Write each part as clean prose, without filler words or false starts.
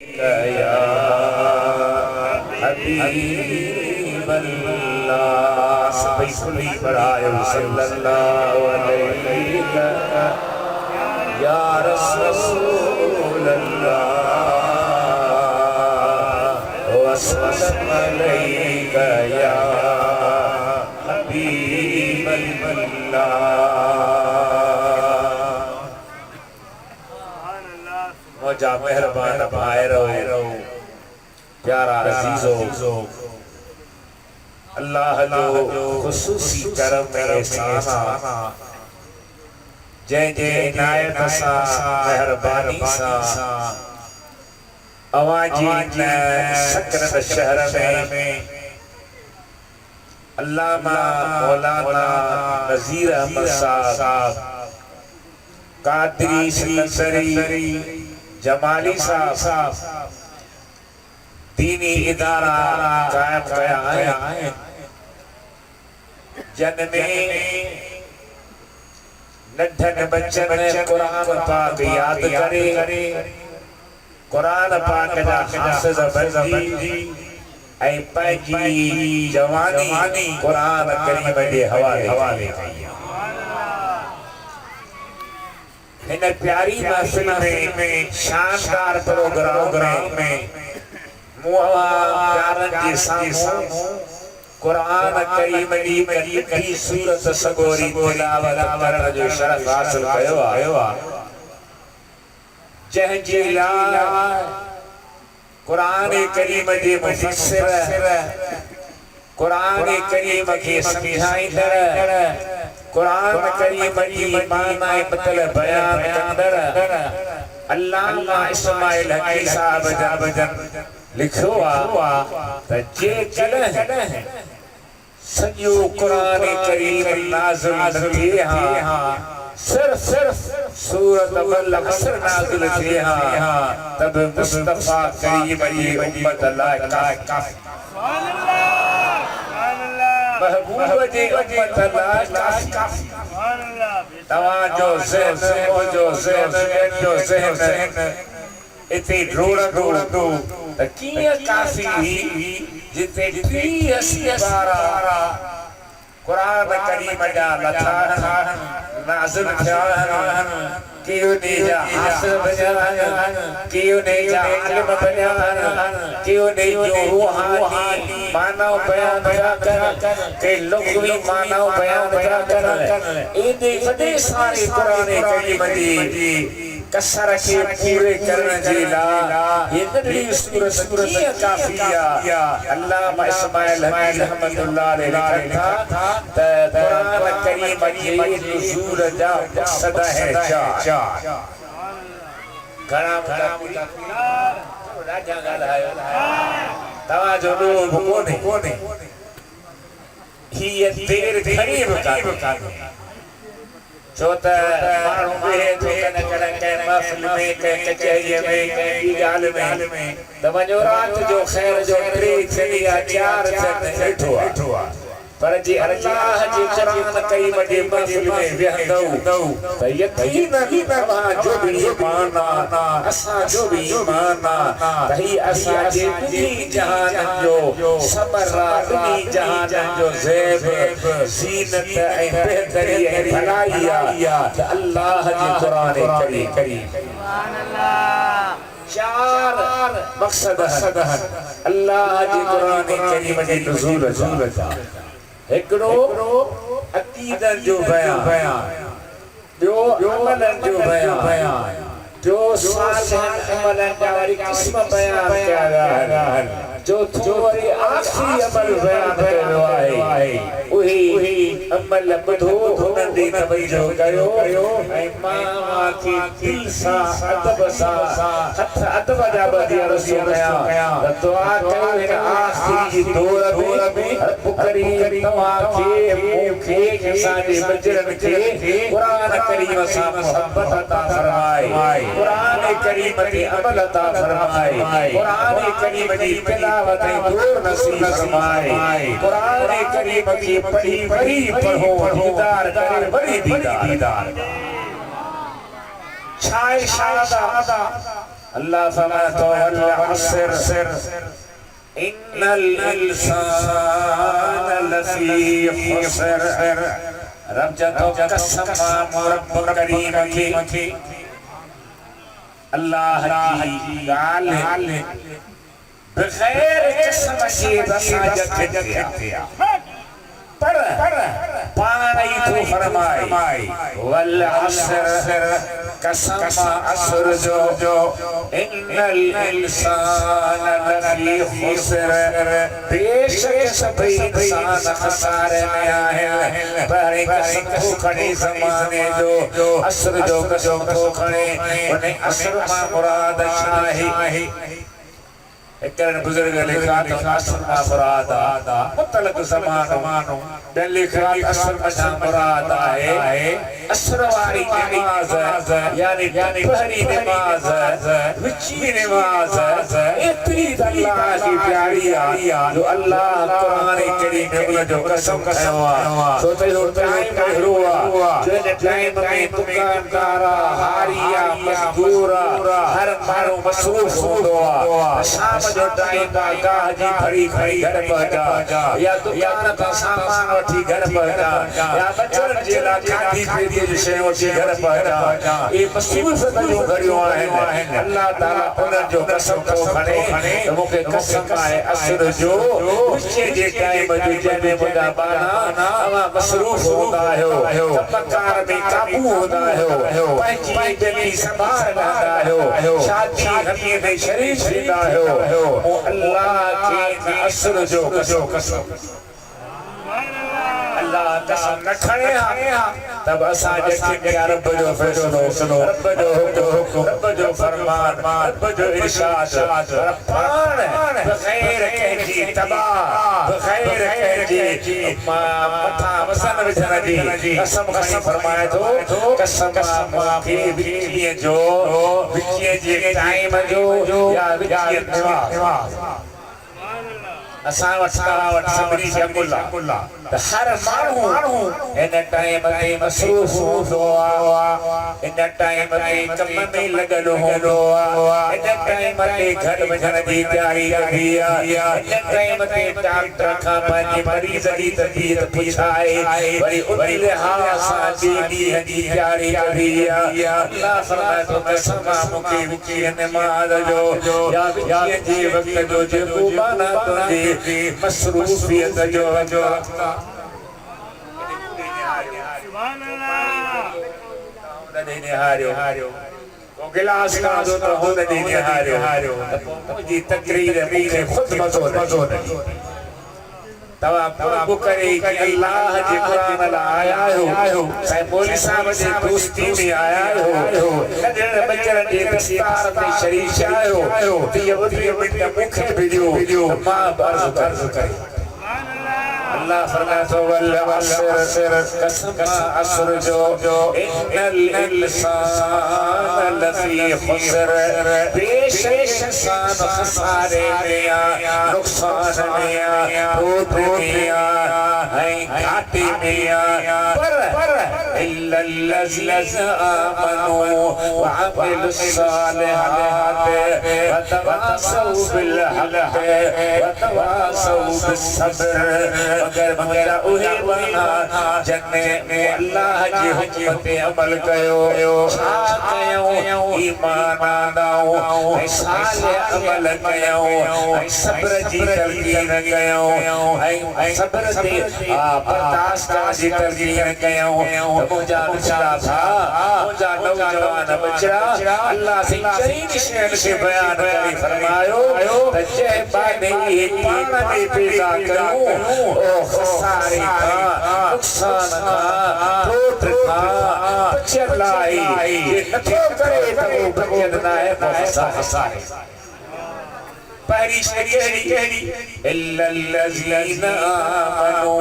या हबीब अल्लाह सभी खुली पढ़ायो सल्लल्लाहु अलैहि या रसूल अल्लाह वसल्लम अलैका या हबीब अल्लाह। मौजा मेहरबान भाई रहो प्यारा अजीजो अल्लाह जो खुसूसी करम एहसाना जय जय इनायत सा मेहरबानी सा अवाजी सकरत शहर में अल्लामा मौलाना नज़ीर अहमद साहब कादरी सिलसिरी जमाली साहब दीनी इदारा कायम कया है जन्मे नन्ढन बच्चन कुरान पाक याद करे कुरान पाक जा हाफ़िज़ बणजी ऐं पंहिंजी जवानी कुरान करीम जे हवाले कई। इन प्यारी महफिल में शानदार प्रोग्राम में प्यारन के सामू कुरान करीम की सूरत सगोरी तिलावत करण जो शरफ हासिल कयो आहे जंहिंजे लाइ कुरान करीम जे मुफ़स्सिर कुरान करीम के समझाईंदड़ कुरान करीम की माना मतलब बयान कंदड़ अल्लामा इस्माइल हकी साहब जन लिखो आ त जे कॾहिं सॼो कुरान करीम नाज़िल थिए हा सिर्फ सूरत वल असर नाज़िल थिए हा तब मुस्तफा करीम जी उम्मत लाइ काफ़ी महबूब जी उम्मत लाइ काफ़ी तवाजो ज़हन इते ढूंढो त कीअं काफ़ी जिते 83 पारा कुरान करीम जा लथा नाज़िल थिया कि उन्ही जा हाफ़िज़ बणिया कि उन्ही जा आलिम बणिया कि उन्ही जो रूहानी माना बयान पिया कर कि लुग़वी माना बयान पिया कर एॾे वॾे सारे कुरान करीम जी कसर के पूरे करने जे लाइ ये नंढड़ी सूरत कीअं काफ़ी आहे। अल्लामा इस्माइल हकी रहमतुल्लाह अलैहि लिखनि था त कुरान करीम जे नुज़ूल जा मक़सद है चार घणा राजा ॻाल्हायो तव्हांजो ॾोह कोन्हे हीअ देर घणी बि कान्हे छो त माण्हू वेहे थो कॾहिं कंहिं महफ़िल में कंहिं कचहरीअ में कंहिं ॿी ॻाल्हि में त वञो राति जो ख़ैर जो 3 थियनि या 4 थियनि वेठो आहे पर जे अल्लाह जे कुरान करीम जे महफ़िल में विहंदव त यकीनन तव्हांजो बि ईमान आहे असांजो बि ईमान आहे त हीउ असांजे ॿिन्ही जहाननि जो समर आहे ॿिन्ही जहाननि जो ज़ैब ज़ीनत ऐं बहितरी ऐं भलाई आहे त अल्लाह जे कुरान करीम चार मक़सद अल्लाह जे कुरान करीम जे नुज़ूल जा हिकिड़ो अक़ीदनि जो बयान ॿियो अमलनि जो बयान टियों सालिहनि अमलनि जा वरी क़िस्म बयान कया विया आहिनि चोथों वरी आख़िरी अमल बयान कयो आहे उहे अमल ॿुधो हुननि ॾे तवजो कयो ऐं मां खे दिल सां अदब सां हथ अदब जा ॿधी अर्ज़ु कयां त दुआ कयो हिन आख़िरी दौर में रब करीम तव्हांखे मूंखे असांजे बजरनि खे क़ुरान करीम सां मोहबत अता फरमाए कुरान करीम ते अमल अता फरमाए कुरान करीम जी तिलावत ऐं दूर नसीब फरमाए कुरान करीम खे पढ़ी पढ़ो दीदार करे वरी दीदार छाए शादा अल्लाह फरमाता वल असर इन्नल इंसान लफी खुसर। रब जतो कसम रब करीम की अल्लाह की गाल बगैर कसम के बसा जतिया पर पानी तो फरमाए वल असर कसम असर जो इन्नल इंसान लफी खुसर। बेशक सभी इंसान खसारे में आए पर कसम तो खड़े ज़माने जो असर जो कसम तो खड़े उन्हें असर मा मुराद शाही। एक बुजुर्ग लिखा तो असर मा मुराद मुतलक ज़मानो दिल लिखा असर मा मुराद है असर वाली नमाज यानी पहली नमाज विची नमाज इतनी अल्लाह की प्यारी जो अल्लाह कुरान करीम में जो कसम खावा सोते टाइम हुआ जो टाइम में दुकानदारा हारिया मजदूरा हर मारो मसरूफ हुआ शाम जो टाइम का गाजी भरी खड़ी घर पहुंचा या दुकान का सामान वठी घर पहुंचा या बच्चन जेला खाधी पीती जो शइ वठी घर पहुंचा ये मसरूफ जो घड़ियों आहिनि अल्लाह ताला उन जो कसम तो खणे तो मूंखे कसम आहे असर जो विचे जे टाइम जो जंहिंमें मुंहिंजा ॿार अवां मसरूफ हूंदा आहियो कमकार में काबू हूंदा आहियो पंहिंजी दिली संभाल रहंदा आहियो शादी हमीअ में शरीक थींदा आहियो अल्लाह के असर जो कसम अल्लाह कसम न खणे तब असा देखे रब जो फैसलो सुनो रब जो हुक्म रब जो फरमान रब जो इरशाद पान बगैर कहजी तबाह बगैर कहजी मथा वसन विझण जी कसम खणी फरमाए तो कसम के विचीअ जो विचीअ जे टाइम जो या विचीअ नमाज असा वट सभिनी खे अकुला हर माण्हू इन टाइम ते मसरूफ हूंदो आहे इन टाइम ते कम में लॻल हूंदो आहे इन टाइम ते घर वञण जी तयारी रही आहे इन टाइम ते डॉक्टर खां पंहिंजे मरीज़ जी तबीयत पुछाए वरी उन लिहाज़ सां ॾींहं जी तयारी रही आहे अल्लाह फरमाए थो कसम मूंखे विची नमाज़ जो या विचीअ जे वक़्त जो जेको माना तुंहिंजी मसरूफियत जो हारियो गिलास का जो तो होने देने हारियो मुझे तकरीर मुझे खुद मज़ो तवा पूरा करे कि अल्लाह जे कुरान ला आया हो साईं मौलवी साहब जे दोस्ती में आया हो नजर बचर जे दस्तार में शरीक आयो ते ये मिनट मुखे वीडियो मां अर्ज करे अल्लाह फरमाता वल असर कसम असर जो इन्नल इंसान लफी खुसर। बेशक इंसान खसारे में नुकसान में टूट में घाटे में पर इल्लल्लज़ीना आमनू व अमिलुस सालिहात व तवासौ बिल हक़ व तवासौ बिस सब्र। मगर उहे बना जन्ने में अल्लाह जी हुक्म ते अमल कयो छा कयो ईमान आंदाओ साले अमल कयो सब्र जी तलकीन कयो सब्र ते बर्दाश्त जी तलकीन कयो मुझा बचड़ा था मुझा नौजवान बचड़ा अल्लाह से चई निशान से बयान करी फरमायो त जे बाने पाण में पैदा करूं खसारे का नुकसान का टूट का चलाई ये नथो करे तो बचत ना है खसारे पहली कहड़ी इल्लल्लज़ीना आमनू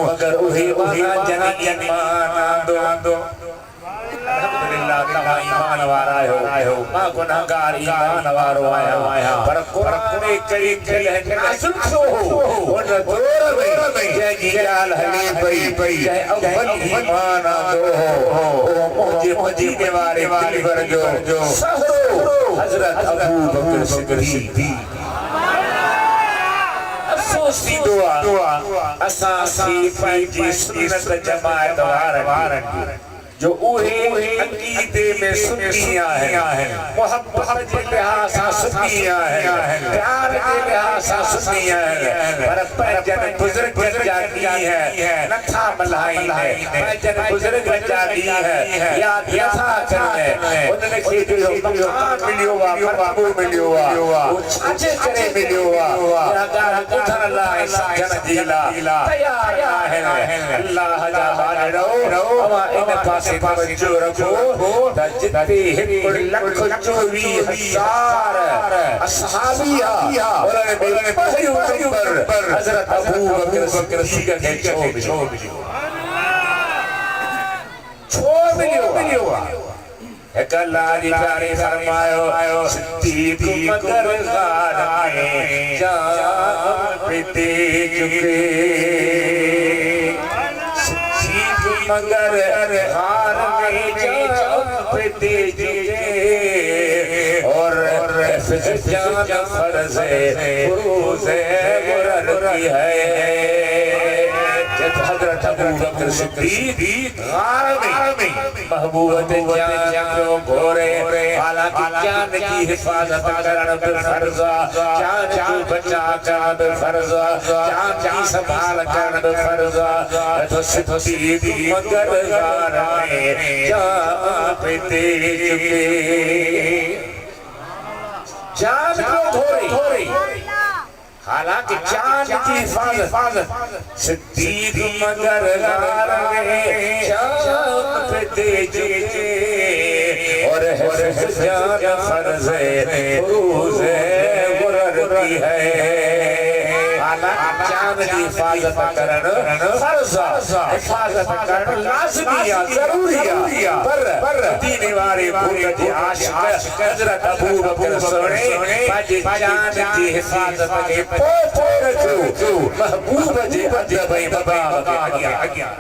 मगर उहे वाला जन ईमान आंदो अल्हम्दुलिल्लाह तव्हां ईमान वारा आहियो मां गुनाहगार ईमान वारो आहियां पर क़ुरान करीम खे नाज़िल थियो हो उन दौर में जंहिंजी ॻाल्हि हले पई जंहिं अव्वल ईमान आंदो हो मुंहिंजे मदीने वारे दिलबर जो सहरो हज़रत अबू बकर सिद्दीक़ अफ़सोसी दुआ असां पंहिंजी सुन्नत जमात वारनि जो उहे अक़ीदे में सुन्नी आहिनि मोहब्बत जे लिहाज़ सां सुन्नी आहिनि प्यार जे लिहाज़ सां सुन्नी आहिनि पर पंहिंजनि बुज़ुर्गनि जा ॾींहं नथा मल्हाइनि पंहिंजनि बुज़ुर्गनि जा ॾींहं यादि नथा कनि उन्हनि खे जो मकान मिलियो आहे मक़बूल मिलियो आहे उहो छाजे करे मिलियो आहे इहा ॻाल्हि ॿुधण लाइ सम्झण जी लाइ तयार आहिनि अल्लाह जा वारिड़ो अवां इन पासे तवज्जो रखो त जिते 1,24,000 असहाबी उन्हनि में पहिरियों नंबर हज़रत अबू बकर सिद्दीक़ खे छो मिलियो एक अल्लाह जी प्यारे फरमायो सिद्दीक़ मगर ग़ार में जान पे दे चुके सिद्दीक़ मगर ग़ार में जान पे दे चुके और जान फर्ज़ फुरूज़ मुरर की है हज़रत अबू बकर सिद्दीक़ ग़ार में महबूब जान को घोरे हालांकि जान की हिफाजत करना भी फर्ज जान को बचा करना भी फर्ज जान की संभाल करना भी फर्ज तो सिद्दीक़ मगर ग़ार में जान पे दे चुके जान को घोरे हालांकि जान की हिफाजत सिद्दीक़ मगर ग़ार में जान पे दे चुके और जान फर्ज़ फुरूज़ मुरर की है हालांकि जान की हिफाजत करना फर्ज़ हिफाजत करना लाज़मी है ज़रूरी है पर दीन वारे भूल के आशिक़ हज़रत अबू बकर सोने पंहिंजी जान की हिफाजत के पोइ रखो महबूब जे अदब ऐं बबाव के अॻियां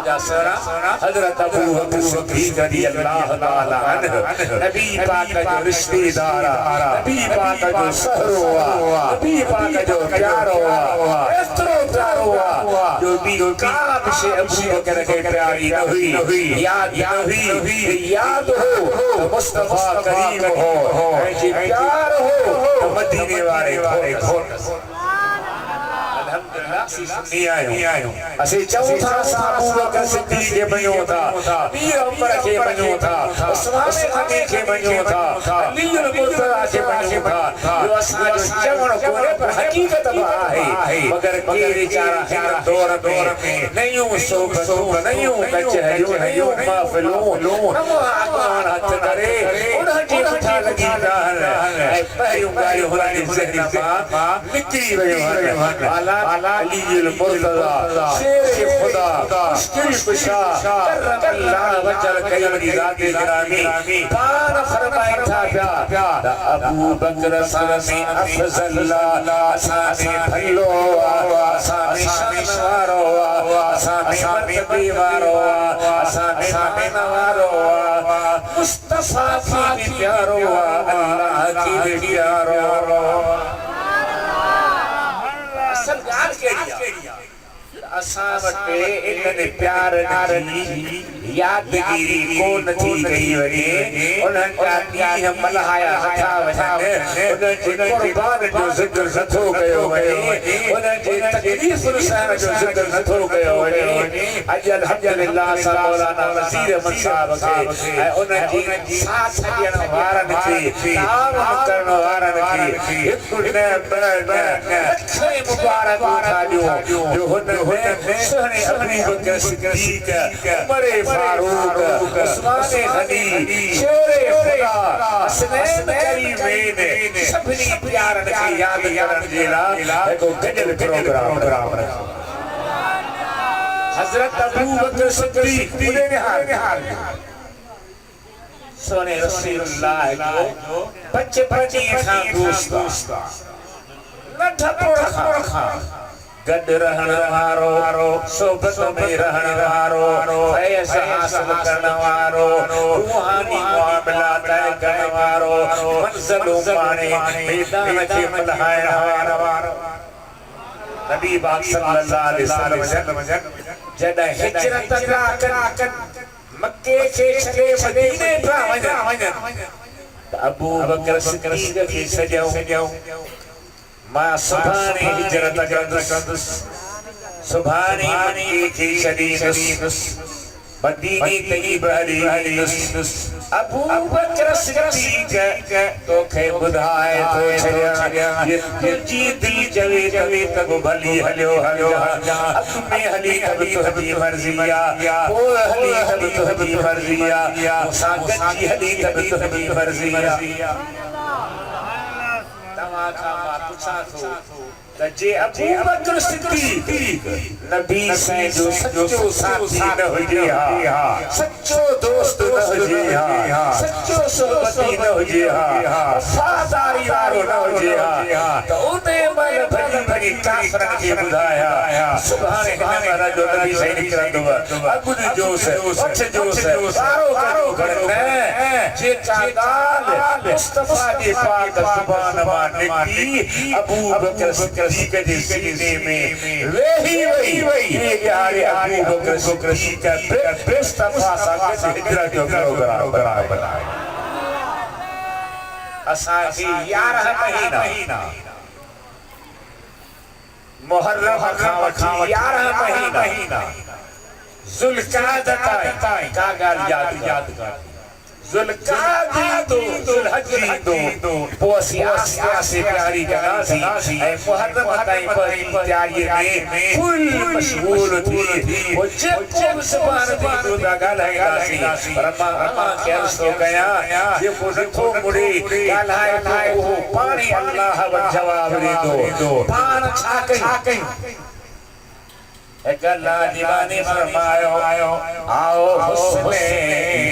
हज़रत अबू बकर सिद्दीक़ रज़ियल्लाहु ताला अन्हु नबी पाक जो रिश्तेदार नबी पाक जो सहरो नबी पाक जो प्यारो एतिरो प्यारो जो बि का बि शइ अबू बकर खे प्यारी न हुई यादि न हुई यादि हो त मुस्तफ़ा करीम हो ऐं जे प्यार हो त मदीने वारे घोट अल्हम्दुलिल्लाह सुन्नी आहियूं असीं चऊं था अबू बकर सिद्दीक़ खे मञूं था पीर उमर खे मञूं था उस्मान गनी खे मञूं था अली मुर्तज़ा खे मञूं था जो असांजो चवण कोन्हे पर हक़ीक़त बि आहे मगर के वीचारा हिन दौर में नयूं सोबतूं नयूं कचहरियूं नयूं महफ़िलूं अॻवान हथ करे उन्हनि जे पुठियां लॻी था आहिनि ऐं पहिरियूं ॻाल्हियूं हुननि जे ज़हन मां निकिरी वियूं आहिनि अली मुर्तज़ा शेर खुदा मुश्किल कुशा अल्लाह वजल कई ज़ाते गिरामी पान फरमाइन था पिया अबू बकर सामी अफज़ल सामी भलो सामी शान वारो सामी मर्तबे वारो सामी नवारो मुस्तफ़ा की प्यारो अल्लाह की प्यारो सरकार केड़ी असां वटि इन्हनि प्यार जी यादगिरी कोन थी गई वञे उन्हनि जा ॾींहं मल्हाया नथा वञनि उन्हनि जे क़ुर्बान जो ज़िक्र नथो कयो वञे उन्हनि जे तकलीफ़ुनि सहण जो ज़िक्र नथो कयो वञे अॼु अल्हम्दुलिल्लाह असां मौलाना वज़ीर अहमद साहब खे ऐं उन्हनि जी साथ ॾियण वारनि खे तावन करण वारनि खे हिकु न लखे मुबारक था ॾियो जो हुन सुहने अबू बकर सिद्दीक़ उमर फारूक उस्मान गनी शेर खुदा हसनैन करीमैन सभिनी प्यारनि खे यादि करण जे लाइ हिकु गॾियल प्रोग्राम रखो हज़रत अबू बकर सिद्दीक़ सोने रसूलुल्लाह जो बचपन खां दोस्त नठ पुरखा गड रहण वारो सोबत में रहण वारो फैज़ हासिल करण वारो रूहानी मामला तय करण वारो मंज़िल पाणे मैदान खे मल्हाइण वारो नबी पाक सल्लल्लाहु अलैहि वसल्लम जॾहिं हिजरत कन मक्के खे छॾे मदीने पिया वञनि त अबू बकर सिद्दीक़ खे सॼऊं मां सुभाणे हिजरत कंदुसि सुभाणे मक्के खे छॾींदुसि मदीने तईब हलींदुसि अबू बकर सिद्दीक़ तोखे ॿुधाए थो छॾियां ये तुंहिंजी दिलि चवे त भली हलियो अॻु में हली त बि तुंहिंजी मर्ज़ी आहे पोइ हली त बि तुंहिंजी मर्ज़ी आहे मूंसां गॾिजी हली त बि तुंहिंजी मर्ज़ी आहे तव्हां खां मां पुछां थो त जे अबू बकर सिद्दीक़ नबी साईं जो सच्चो साथी न हुजे हा सच्चो दोस्त न हुजे हा सच्चो सोबती न हुजे हा वफ़ादारी वारो न हुजे हा त उते महिल भली काफ़िरनि खे ॿुधाया सुभाणे हिन महिल जो नबी साईं निकिरंदव अॻु जोस अठ जोस कारो न जेका ॻाल्हि मुस्तफ़ा जे पाक ज़ुबान मां निकिती अबू बकर सिद्दीक़ जे सीने में वेही वई ये यार अबू बकर सिद्दीक़ मुस्तफ़ा सां गॾु हिजरत जो प्रोग्राम बनाए असां खे 11 महीना मुहर्रम खां वठी 11 महीना ज़ुल्क़ादा ताईं का ॻाल्हि यादि कर ज़ुल्क़ादी दो ज़ुल्हज्जी दो पोसी आसे प्यारी जनाज़ी ऐं मुहर्रम ताईं पढ़ी तैयारीअ में फुल मशगूल थी वो जेको ज़बान ते दो ॻाल्हाईंदासीं पर मां खे अर्ज़ थो कयां जेको नथो मुड़े ॻाल्हाए थो उहो पाणी अल्लाह वटि जवाब ॾींदो पाण छा कयूं एक अल्लाह दीवाने फरमायो आओ हुस्ने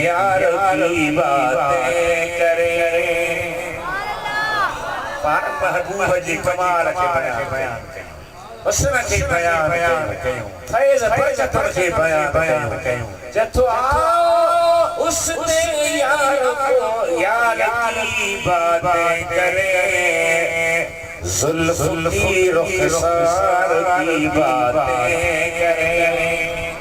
यार की बातें करें पाक महबूब जी कमाल के बयान कयूं हुस्न के बयान कयूं फैज़ बरकत के बयान कयूं जथो आओ हुस्ने यार को यार की बातें करें जुल्फ की रुखसार की बातें करें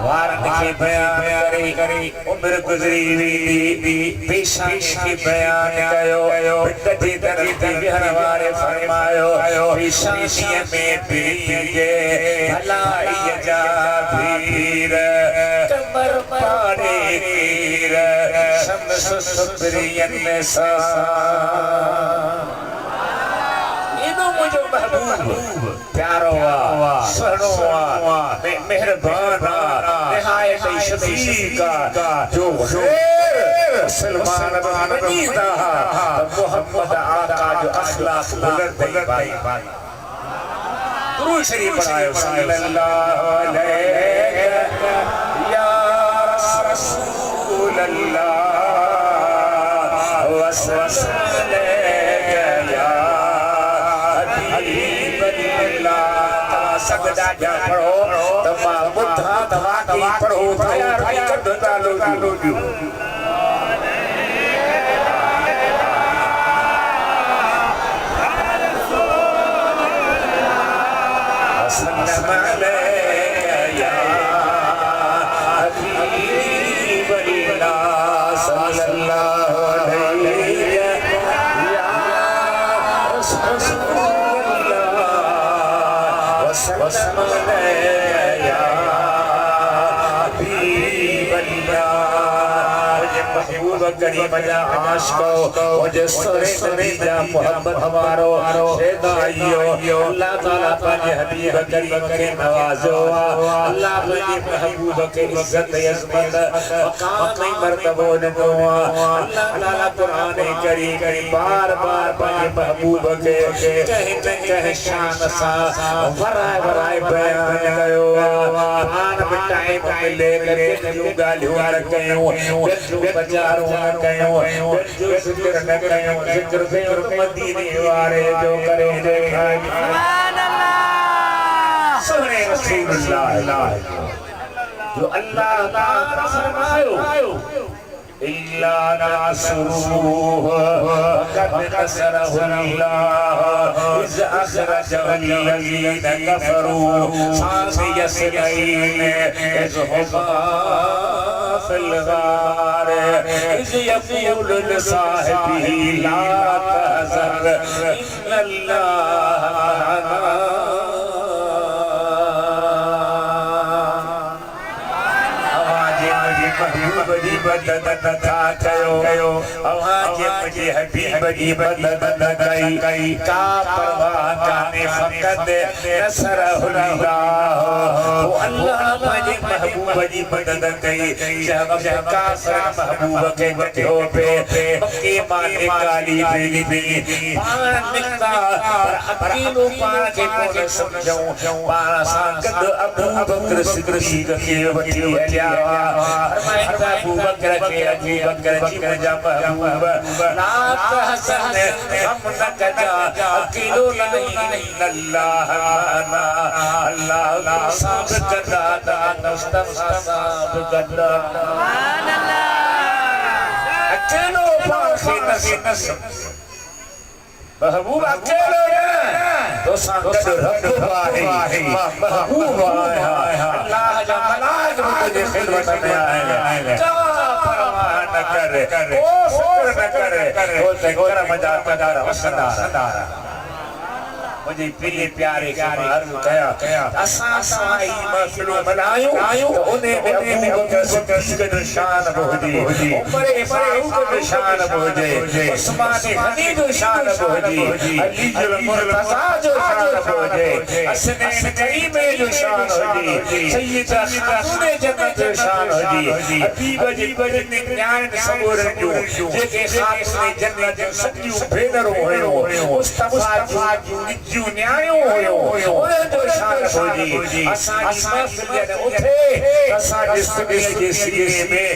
वारन के बयान करे उम्र गुजरी हुई पेशानी के बयान कयो बिदती तरती बिहर वारे फरमायो पेशानी में पीजे भलाई जा पीर कमर पाड़े पीर शम्स सुब्रियन सा प्यारो सुनो मेहरबान निहायत शफीक जो मुसलमान बनीदा मोहम्मद आका जो अखलाक बुलंद भाई दुरूद शरीफ पढ़ायो सल्लल्लाहु अलैहि या रसूल अल्लाह वसल्लम सगदा जा पढ़ो तमा बुद्धा तवा की पढ़ो तैयार कर डालो सल्लम अलैया हबीब अल्लाह सल्लल्लाहु अलैहि या रसूल वसल्लम अलैया हबीब अल्लाह महबूब करीम जा आशिको मुझे सरे जा मोहब्बत हमारो शेदाइयो अल्लाह ताला पाने हबीब करीम के नवाजो अल्लाह पाने महबूब के इज्जत अजमत मकाम मर्तबो नो अल्लाह ताला कुरान करीम बार पाने महबूब के कह शान सा वराए बयान कयो पान टाइम मिले करे न्यू गालियों कयूं बचारो न कयो जो जिक्र न कयो जिक्र कयो तो मदीने वारे जो करे देखाई सुभान अल्लाह सुने रसूलुल्लाह जो अल्लाह ताला फरमायो इल्ला नासरूह वक़द नसरहु अल्लाह इज़ अख़रजहु अल्लज़ीना कफ़रू सानिय स्नैन इज़ हुमा फिल गार इज़ यक़ूलु लिसाहिबिही ला तहज़न इन्नल्लाह मअना बड़ी बदद था कयो आवाज़ मुझे हबीब जी बदद गई का परवाह जाने फकत नसरहुल्लाह वो अल्लाह मुझे महबूब जी बदद गई जब कासर महबूब के बच्चों पे मक्के माने काली बेली पान निकता पर अकीलो पान के कौन समझूं पान सांकद अबू बकर सिद्दीक़ के वठी लिया अबू बकर के अबू बकर जी मुझा महबूब ला तहज़न गम न कजा अकेलो नहीं अल्लाह अल्लाह साब कदा मुस्तफा साब कदा सुभान अल्लाह अकेलो पाखे नस महबूब अकेलो तो सांकद रब वाहे महबूब अल्लाह जा मलाइक तुझे खिदमत में आए जा परवाह न करे ओ फिक्र न करे ओ तेरा मजा कदार वसदार मुझे प्रिय प्यारे अर्ज कया असा साई महफिलो मनायो उन्हें अबू बकर सिद्दीक़ शान बोझे उमर फारूक शान बोझे उस्मान गनी शान बोझे अली जो मुर्तज़ा जो शान बोझे हसनैन करीम जो शान होजी सय्यदा खातून जन्नत जो शान होजी हबीब जी बजन न्याय सबूर जो जेके खातून जन्नत जो सच्चियूं भेनरूं हुयो मुस्तफा जो न्यायो होयो उन जो शान होजी असांजी महफिल ने उठे असांजे सिले जे सीने में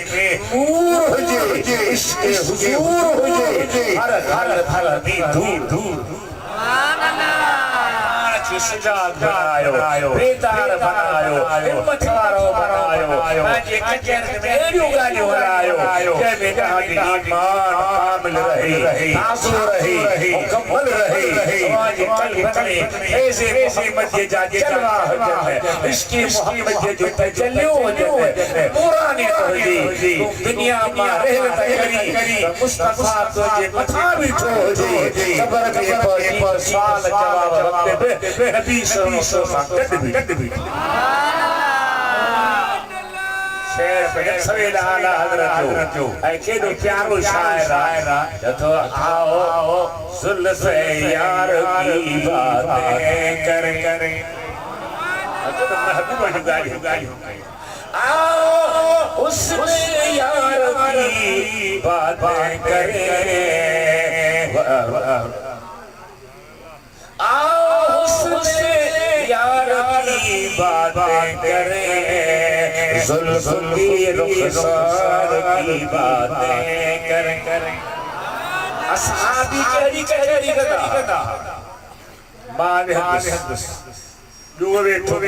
नूर हुजे इश्क़ हुजूर हुजे हर हर हर में धूर सुभान अल्लाह सिजाद बनायो बेदार बनायो हिम्मत वारो बनायो आजे कचर में एडियो गालियो हलायो जे में जहादी ईमान कामिल रहे तासुर रहे मुकम्मल रहे आज कल्ब में ऐसे मोहम्मद के जाके चलवा है इसकी मोहम्मद के जो तजल्लियो है पुराने तौहीदी दुनिया में रहमत करी मुस्तफा तो जे मथा भी छो जे खबर के पर सवाल जवाब वक्त पे नबी सल्लल्लाहु अलैहि वसल्लम शेर पे सवेला आला हजरत जो ऐ केडो प्यारो शायर जतो आओ जुल्फ यार की बातें करे तो महबूब जो गाली आओ उसने यार की बातें करे आओ उसने यार की बातें करे जुल्फ की रुखसार की बातें करे असहाबी करी कदा मान हदस जो वेठो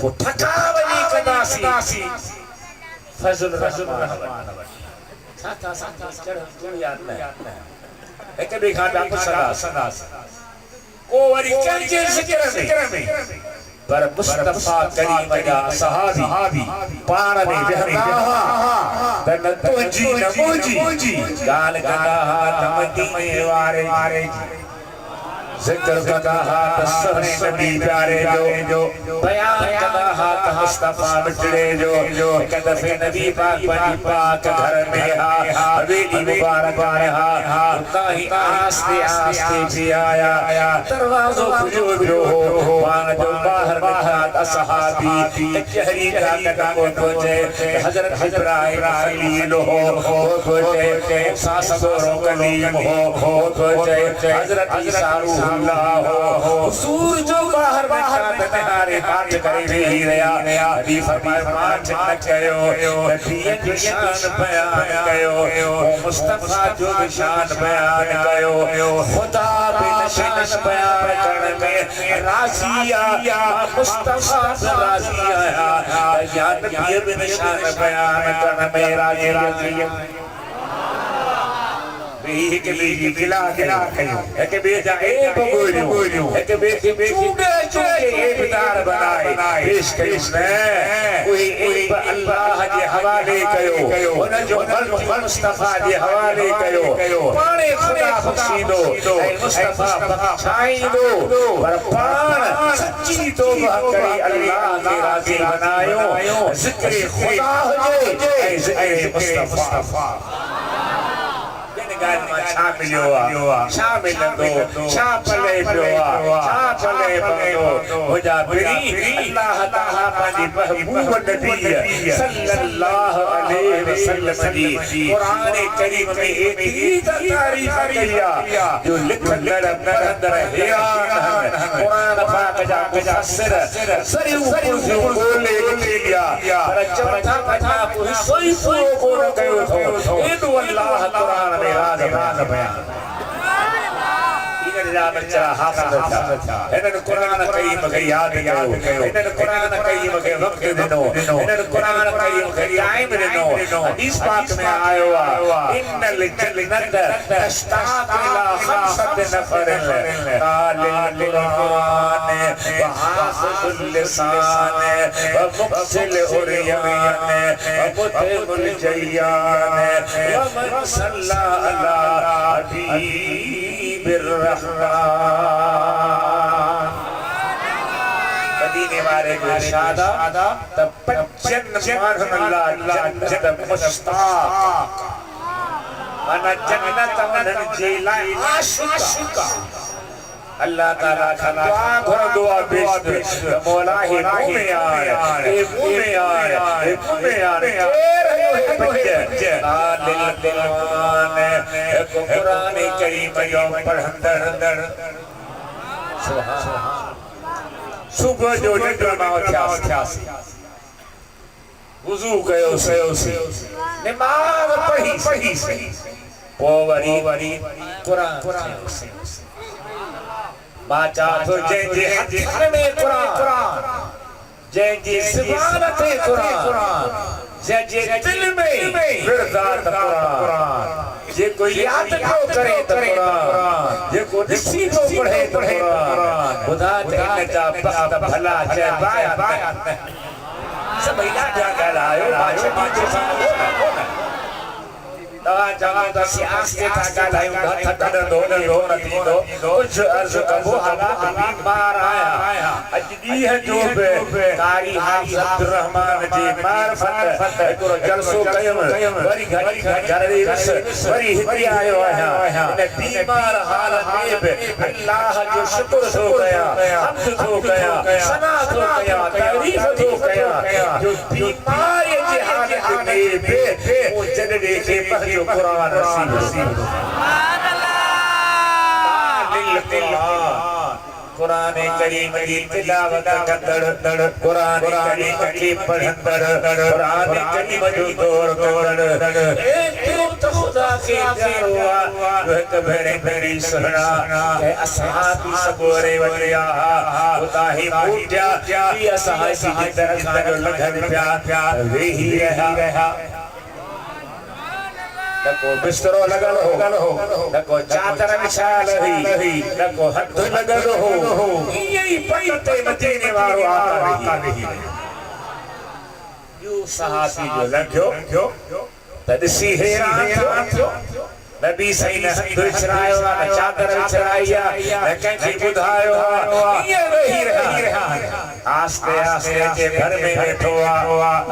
वो थका वनी कदासी फजल रहमान साथा चढ़ दुनिया में एक देखा डाको सदा को वरी कंजे जिक्र में पर मुस्तफा करीम जा सहाबी पाण में वेहता तन तुझी न मुझी गाल गदा हाथ मदीने वारे जिक्र कदा हाथ सहने नबी प्यारे जो बयान कदा हाथ मुस्तफा मिटड़े जो एक दफे नबी पाक घर में हवेली मुबारक में ताही आस्ते भी आया दरवाज़ो खुलो हो पान जो बाहर निकला असहाबी कहरी का कदा को पहुंचे हजरत इब्राहिम खलील हो पहुंचे मूसा सबरो कलीम हो पहुंचे हजरत ईसा हुजूर जो बाहर निहारे बात करे रही रहा नबी फरमाए मां न कयो नबी की शान बयान कयो मुस्तफा जो शान बयान कयो खुदा भी शान बयान करने में राजी आया मुस्तफा राजी आया या नबी भी शान बयान करने में राजी एक बेजी गिला गिला कयो एक बेजा ए बगोरियो एक बेजी चूगे चूगे एक दार बनाए पेश कयो ने कोई एक अल्लाह जे हवाले कयो उन जो मुल्क मुस्तफा जे हवाले कयो पाणे खुदा बख्शीदो ए मुस्तफा बख्शाइदो पर पाण सच्ची तौबा करे अल्लाह के राजी बनायो जिक्र खुदा हुजे ए जिक्र मुस्तफा शामिल हुआ शामिल दो शापले हुआ शापले बनो मुझा बरी अल्लाह ताला पाजी महबूब नबी सल्लल्लाहु अलैहि वसल्लम की कुरान करीम में एक ही तारीफ किया जो लिखल अंदर हैरान कुरान पाक जा मुफस्सिर सरी ऊपर बोले लिया पर चौथा कथा को सोई को कयो थो ए अल्लाह कुरान में राज बयान बच्चा हाफिज था इन्हें कुरान करीम के याद कयो इन्हें कुरान करीम के वक्त दिनो इन्हें कुरान करीम के टाइम दिनो हदीस पाक में आयो इन्नल जन्नत तश्ताक इला खमसत नफर तालिल कुरान व हाफिजुल लिसान व मुक्सिल उरियान व मुतमुल जय्यान व मन सल्ला अला मदीने वाले को इरशादा तब बच्चन मारहमल्लाह जन्नत मुश्ताक अना जन्नत मन जेला आशिका अल्लाह ताला का दुआ घर दुआ बेश मौला ही मुंह में आए कुरान करीम जो पढ़ंदड़ सुबह जो नमाज वुजू कयो से नमाज पढ़ी पोवरी कुरान बाचा तो जंहिंजे हथ में कुरान जंहिंजी ज़बान ते कुरान जंहिंजे दिल में विरदात कुरान जेको याद को करे तो कुरान जेको ॾिसी को पढ़े तो कुरान खुदा ते जा बख्त भला चे बाया सभई ॾाढा ॻाल्हायो बादशाह जे सां जवान दसी आस्ते था ॻाल्हायूं हथ कढंदो न थींदो कुझु अर्ज़ु कबो हालात बीमार आया अॼु ॾींहं जो बि कारी हाफ़िज़ अब्दुर्रहमान जी मारिफत हिकिड़ो जलसो कयुमि वरी घर वियुसि वरी हिते आयो आहियां इन बीमार हाल में बि अल्लाह जो शुक्र थो कयां हम्द थो कयां सना थो कयां तारीफ़ थो कयां जो बीमारी जे हालत में बि वो जॾहिं खे जो कुरान नसीब कुरान करीम की तिलावत कंदड़ कुरान करीम की पढ़ंदड़ कुरान करीम जो दौर कंदड़ ए तो खुदा के प्यारो जो एक भेड़ी सुना के असहाबी सबोरे वलिया खुदा ही पूजा की असहाबी की तरह जो लगन प्यार वेही रहा नको बिस्तरो लगल हो नको चादर विछाल रही नको हथ लगल हो यही पढ़ते मदीने वारो आका नहीं यू सहाबी जो लॻियो त ॾिसी हैरान थियो नबी सही ने हथ विछरायो न चादर विछराई न कंहिंखे ॿुधायो ये वेही रहा आस्ते आस्ते के घर में बैठो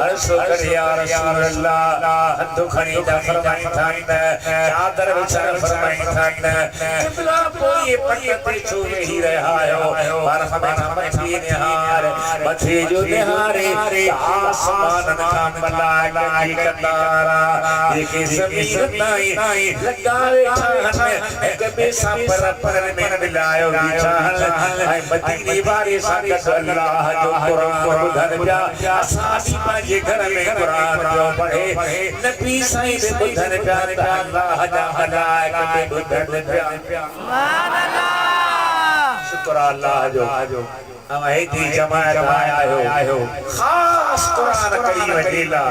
अर्ज़ कर या रसूल अल्लाह हथ खणी ता फरमाई था चादर विछार फरमाई था किबला कोई पट्टे छू वेही रहा हो पर हमें समझी निहार मथे जो निहारे आसमान का मलाइका की कतारा देखे ज़मीन नहीं लगावे छान एक बेसा पर में मिलायो विचार ऐं मदीने वारे सां गॾु अल्लाह जो क़ुरान ॿुधण पिया असां बि पंहिंजे घर में क़ुरान पियो पढ़े नबी साईं बि ॿुधण पिया अल्लाह जा मलाइक बि ॿुधण पिया सुभान अल्लाह शुक्र अल्लाह जो हम हेती जमात आयो खास कुरान करीम ढीला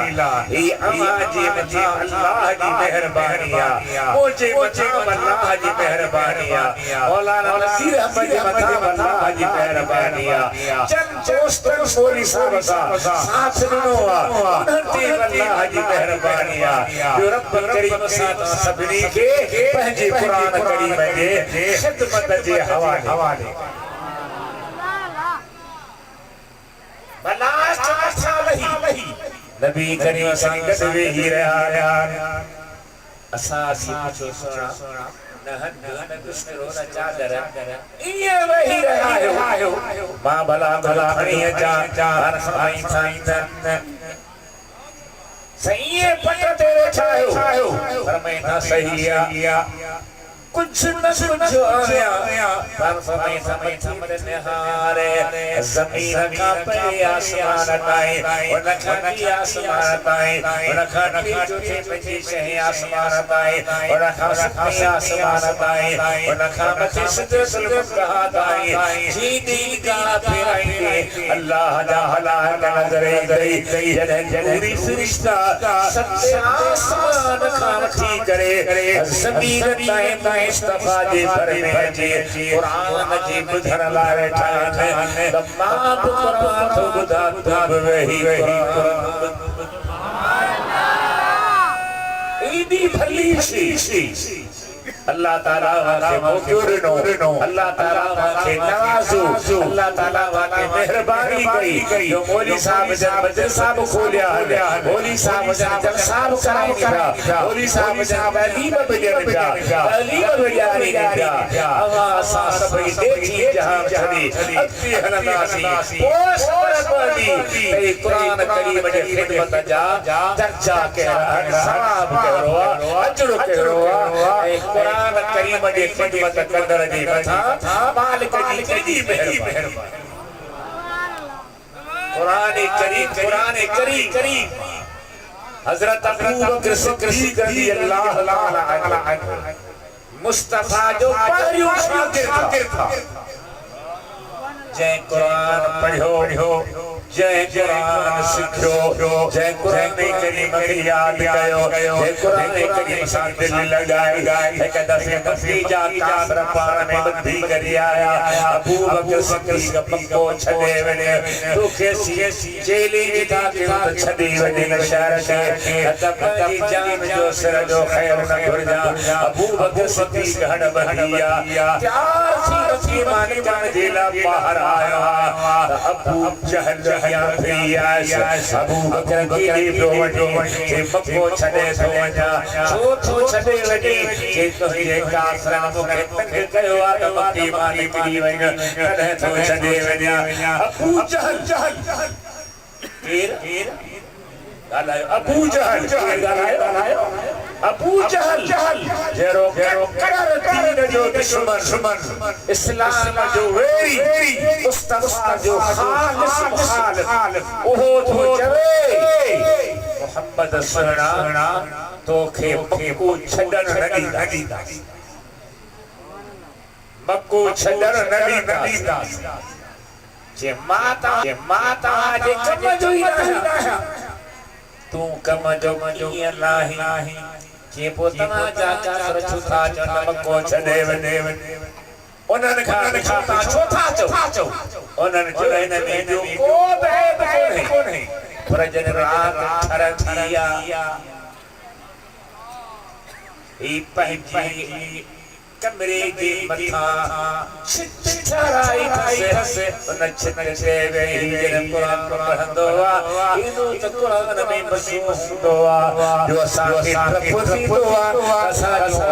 ई अमा जी मथा अल्लाह जी मेहरबानिया मुझे मथा अल्लाह जी मेहरबानिया मौलाना नसीर अहमद जी मथा अल्लाह जी मेहरबानिया चंद दोस्तों मोरी साहब साथ ॾिनो उन्हनि अल्लाह जी मेहरबानिया जो रब करीम सां सभिनी खे पंहिंजे कुरान करीम जे ख़िदमत जे हवाले नबी करीम सां गॾु वेही रहिया असां पुछो सोना न हद न बिस्तरो न चादर इएं वेही रहिया आहियो मां भला खणी अचां हर साईं सही पट ते वेठा आहियो फरमाईंदा सही आहे कुछ न कुछ आया पर समय समय थमद निहारे जमीन का पे आसमान ताई उन खानी आसमान ताई उन खानी जो थे पंजी शह आसमान ताई उन खानी आसमान ताई उन खामते सिदरतुल मुंतहा ताई जी दिल का फिराइंदे अल्लाह जा हला नजर गई जने पूरी सरिश्ता सत्य आसमान का वठी करे जमीन ताई मुस्तफा जी पर में जी कुरान जी बुधर लाए वेठा आहिनि त मां बि कुरान थो ॿुधां तूं बि वेही एॾी भली सी अल्लाह ताला वाके मौक़ो ॾिनो अल्लाह ताला वाके नवाज़ो अल्लाह ताला वाके मेहरबानी कई जो मौली साहब जन मदरसा बि खोलिया मौली साहब जन जलसा बि कराइनि पिया मौली साहब जन तालीम बि ॾियनि पिया अवां असां सभई देखी जहां छॾी अॻिते हलंदासीं पोइ ख़बर पवंदी त क़ुरान करीम जे ख़िदमत जा दर्जा कहिड़ा आहिनि सवाब कहिड़ो आहे अजर कहिड़ो आहे क़ुरान करीम जे ख़िदमत कंदड़ जे मथां मालिक जी केॾी मेहरबानी कुरान करीम हज़रत अबू बकर सिद्दीक़ रज़ियल्लाहु ताला अन्हु मुस्तफा जो पहिरियों शागिर्द था जंहिं कुरान पढ़ियो जय कुरान सिखियो जय कुरान करीम खे याद कयो जय कुरान करीम सां दिल लगाए हिक दफ़े भतीजा कासर पाण में ॿधी करे आया अबू बकर सिद्दीक़ पको छॾे वञे तोखे जेली जी ताक़त छॾी वञे न शहर खे त पंहिंजी जान जो सिर जो ख़ैर न घुरजा अबू बकर सिद्दीक़ हड़बड़िया तयार थी ईमान करण जे लाइ ॿाहिरि आया त अबू जहल अबू बकर की वठो जे मको छॾे थो वञा छो थो छॾे वञे जे तुंहिंजे कासरनि मूंखे तंग कयो आहे त मकी मालिक ॾी वञ तॾहिं थो छॾे वञा अबू जहल केरु ॻाल्हायो अबू जहल ॻाल्हायो अबू जहल जहिड़ो ककर दीन जो दुश्मन इस्लाम जो वेरी मुस्तफा जो खालिस मुखालिफ उहो थो चवे मोहम्मद सुहिणा तोखे मक्को छॾण न ॾींदासीं मक्को छॾण न ॾींदासीं जे माता जे कम जो ई आहियां तूं कम जो कीअं लाही जे पोइ तव्हां जा कासर छो था चओ मक्को छॾे वञे उन्हनि खां तव्हां छो था चओ उन्हनि चयो हिन में जो को बि कोन्हे पर जॾहिं राति ठरंदी आहे ही पंहिंजी कमरे जे मथां छित ठहराई हसे उन छित ते वेही कुरान पढ़ंदो आहे इनो त कुरान में मसूम हूंदो आहे जो असांखे प्रफुल्लित असां जो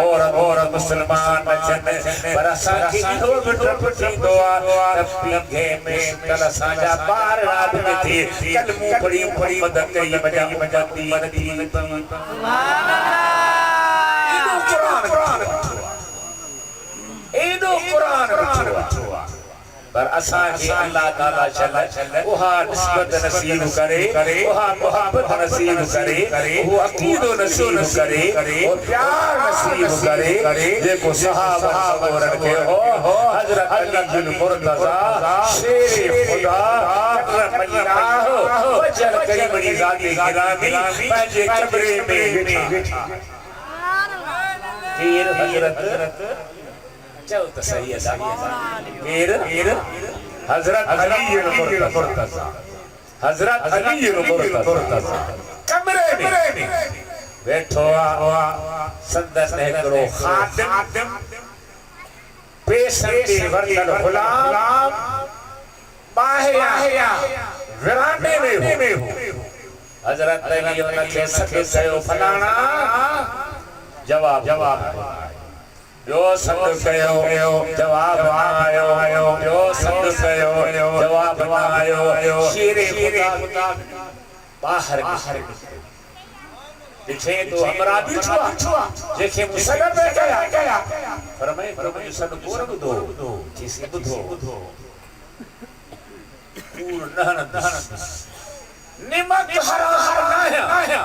और मुस्लमान अचनि पर असांखे इहो बि डपु थींदो आहे त पीघे में कल असांजा ॿार राति में थी कलमूं पढ़ी मोहम्मद करीम जा उम्मती सुभान अल्लाह कुरान रखो पर असा के अल्लाह ताला चल ओहा निस्बत नसीब करे ओहा मोहब्बत नसीब करे वो अकीदो नसीब करे और प्यार नसीब करे देखो सहाबा सवरन के हो हजरत अली बिन मुर्तजा शेर खुदा अकरम वजल कई बड़ी जाती गिरामी पंजे कब्रे में बैठा फिर हजरत चल तो सही है फिर हजरत अली मुर्तजा हजरत अली मुर्तजा कमरे में बैठो संदस ने करो खादिम पेशेंट वर्तन गुलाम बाहया विराने में हो हजरत अली उनके सके कयो फलाना जवाब जो शब्द कयो जवाब आयो जो शब्द कयो जवाब आयो शेरे खुदा बाहर दिखे तो हमरा बिछुआ जेके मुसलम में गया फरमाए सब गोर बुधो किसी बुधो पूर्ण निमक हरा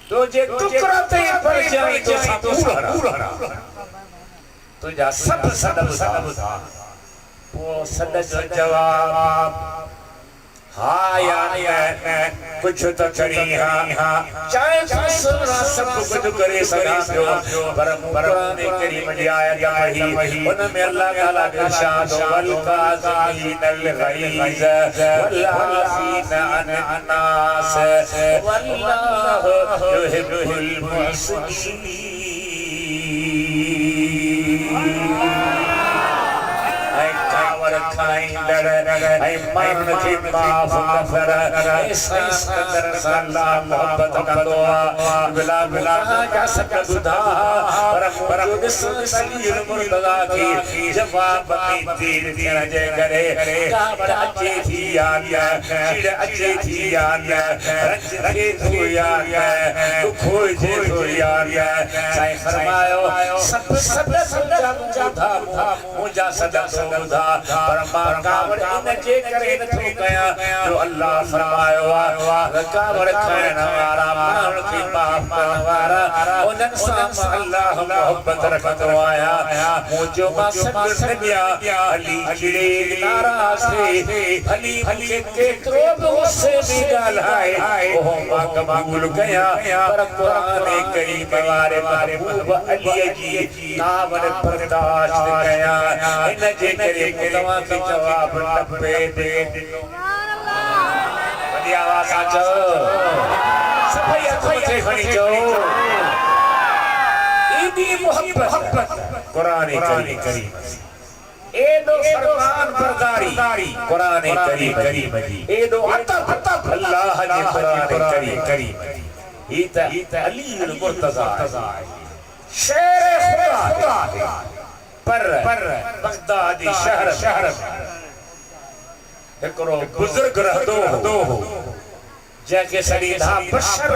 तो जे टुकड़ा ते पर जाई तो पूरा तुझा सब सदब वो सदब जवाब हाँ या कुछ तो करी हाँ चाहे सुना सब कुछ करे सदा पर कुरान करीम में आया वही उनमें अल्लाह ताला का इरशाद वल काज़ीनल गैज़ वल आफ़ीना अन नास वल्लाहु युहिब्बुल मुहसिनीन ऐ मरण की माफ कर ऐ संस्कर सल्लल्लाहु मोहब्बत का दुआ बिला जा सकता पर सलील मुर्तजा की जवाब में तीर जे करे काबर अच्छे थी याद चिड़ अच्छे थी याद रंगे थो याद दुखो जे थो याद साईं फरमायो सब समझा मुझा सदा सुधा पर मां कावड़ इन जे करे न थो कया जो अल्लाह फरमायो कावड़ खान वाला मां की माफ करन वाला उनन सा अल्लाह मोहब्बत रखतो आया मुझो मां सब नबिया अली चिड़े नाराज थे अली के केतरो गुस्से भी गालाए ओ मां कबूल कया पर कुरान करीम वारे महबूब अली जी कावड़ बर्दाश्त कया इन जे करे तवा के जवाब टपे दे बढ़िया आवाज आचो सफाई अखोते खणी जो इदी मोहब्बत कुरान करीम ए दो फरमान बरदारी कुरान करीम ए दो अतब अल्लाह ने कुरान करीम ईता अली मुर्तजा शेर खुदा पर बगदादी शहर एकरो बुजुर्ग रहदो जेके सरीधा बशर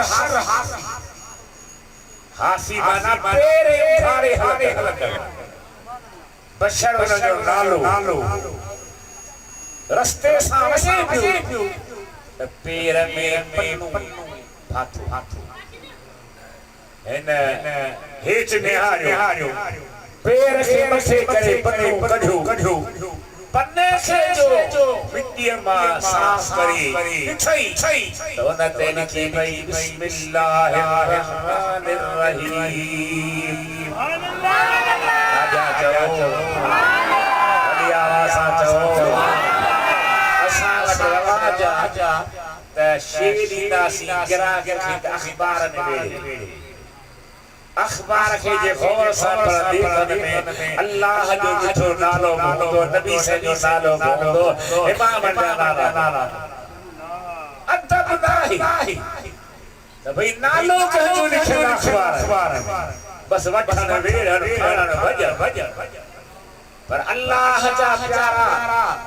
हासी माना पेरे थारे हलक बशर जो नालो रस्ते सा वसे पियो पेर में पन्नू भाथू इन हेच निहारियो पेर के मथे करे पन्नू कढो पन्ने से जो मिट्टी में साफ करी छई तो न ते लिखी भई बिस्मिल्लाहिर रहमानिर रहीम आजा चलो बड़ी आवाज चलो असा वट रवाज त शेरी नासी गिरा के अखबार ने अखबार के जे गौर से पर देखन में अल्लाह जो जो नालो मानो नबी से जो नालो मानो इमाम नाला अदब नहीं तो भाई नालो कहतो लिखना अखबार बस वठन वेड़न खान भजन पर अल्लाह जा प्यारा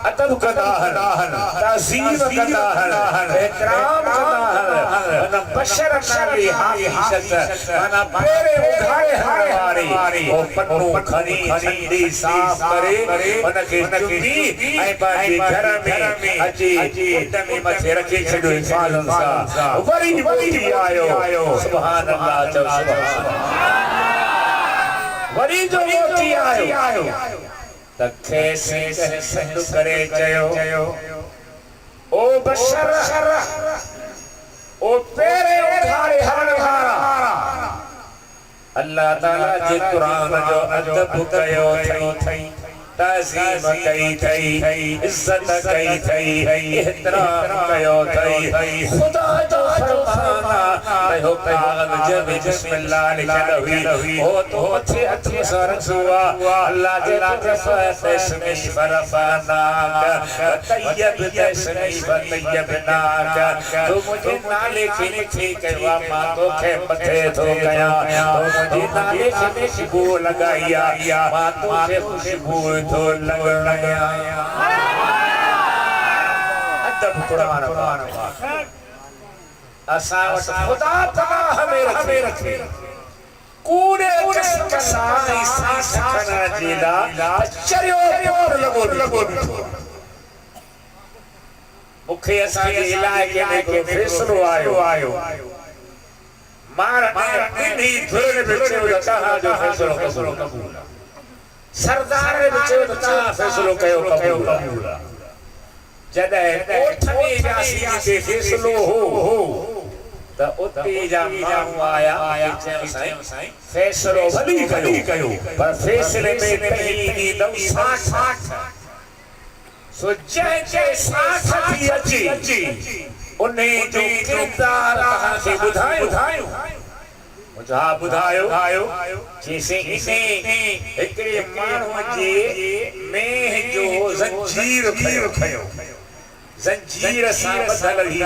अदब कदा हन ताज़ीम कदा हन इकराम कदा हन मन बशर नबी हाफिज़त मन पेरे उधारे हमारी ओ पन्नू खनी ठंडी साफ करे मन के चुमी ऐ बाजी घर में अजी उतमी मथे रखे छडो हिफाज़त सा वरी आयो सुभान अल्लाह चल सुभान वरी जो मोती आयो तखे से संदु करे चयो ओ बशर ओ पेरे उधारे हमारा अल्लाह ताला जे कुरान जो अदब कयो थई ताज़ीम कई इज्जत कई एहतराम कयो थई खुदा जो फरमाना हो कयाल जब बिस्मिल्लाह लिखल हुई हो तो मथे अथे सरस हुआ अल्लाह जे तस्मी फरफाना तय्यब तस्मी तय्यबनाक तो मुझे नाले के ठीक है मां तो के मथे तो गया तो मुझे नाले के खुशबू लगाया मां तो के खुशबू तो लग गया अदब कुरान पाक असावट खुदा तमा हमें रखे कूड़े कसाई साखना जीला चरियो पोर लगो मुखे असा के इलाके में को फैसलो आयो मार इन्ही धुरने बिचे कहा जो फैसलो कबूल सरदार ने बिचे तो कहा फैसलो कयो कबूल जदे ओठनी जासी के फैसलो हो त उते जा मां आया साईं फैसलो भली कयो पर फैसले में कहीं दी दम साठ सो जे साठ थी अची उन्हें जो किरदार के बुधायो मुझा बुधायो जैसे इसे एकरे मानव जे में जो जंजीर खयो जंजीर सा बदल ही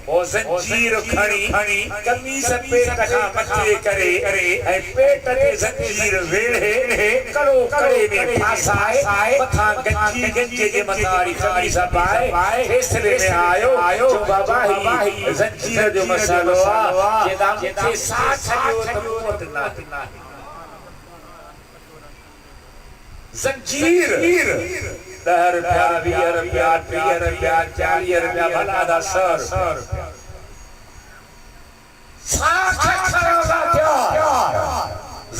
ओ जंजीर खणी कमीज पेट का मथे करे ए पेट ते जंजीर वेढ़े करे में फासाए मथा गंजी जे मथारी कमीज पाए फैसले में आयो जो बाबा ही जंजीर जो मसालो आ जे दाम के साथ जो तमोत ना जंजीर 10 रुपया 20 रुपया 30 रुपया 40 रुपया भला दा सर साख खराबा क्या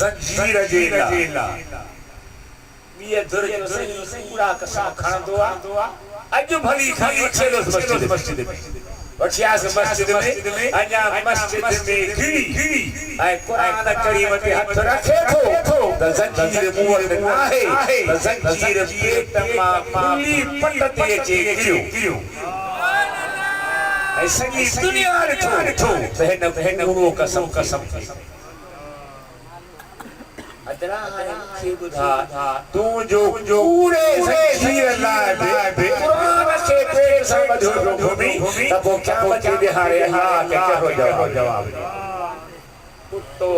जंजीर जेला ये दुर जो सही पूरा कसा खणदो आ अज भली खाली छेलो मस्जिद में वठियास मस्जिद में अजा मस्जिद में घी ऐ कुरान करीम ते हथ रखे थो त जंजीर मुवल ना है त जंजीर पेट मा खुली पट ते चे गिरियो ऐ सगी दुनिया ॾिठो त हिन गुरु कसम अदरा के बुधा तू जो पूरे जंजीर लाए कुरान के पेट से बधो घूमी तब वो क्या बचे दिहाड़े हां के हो जवाब कुत्तो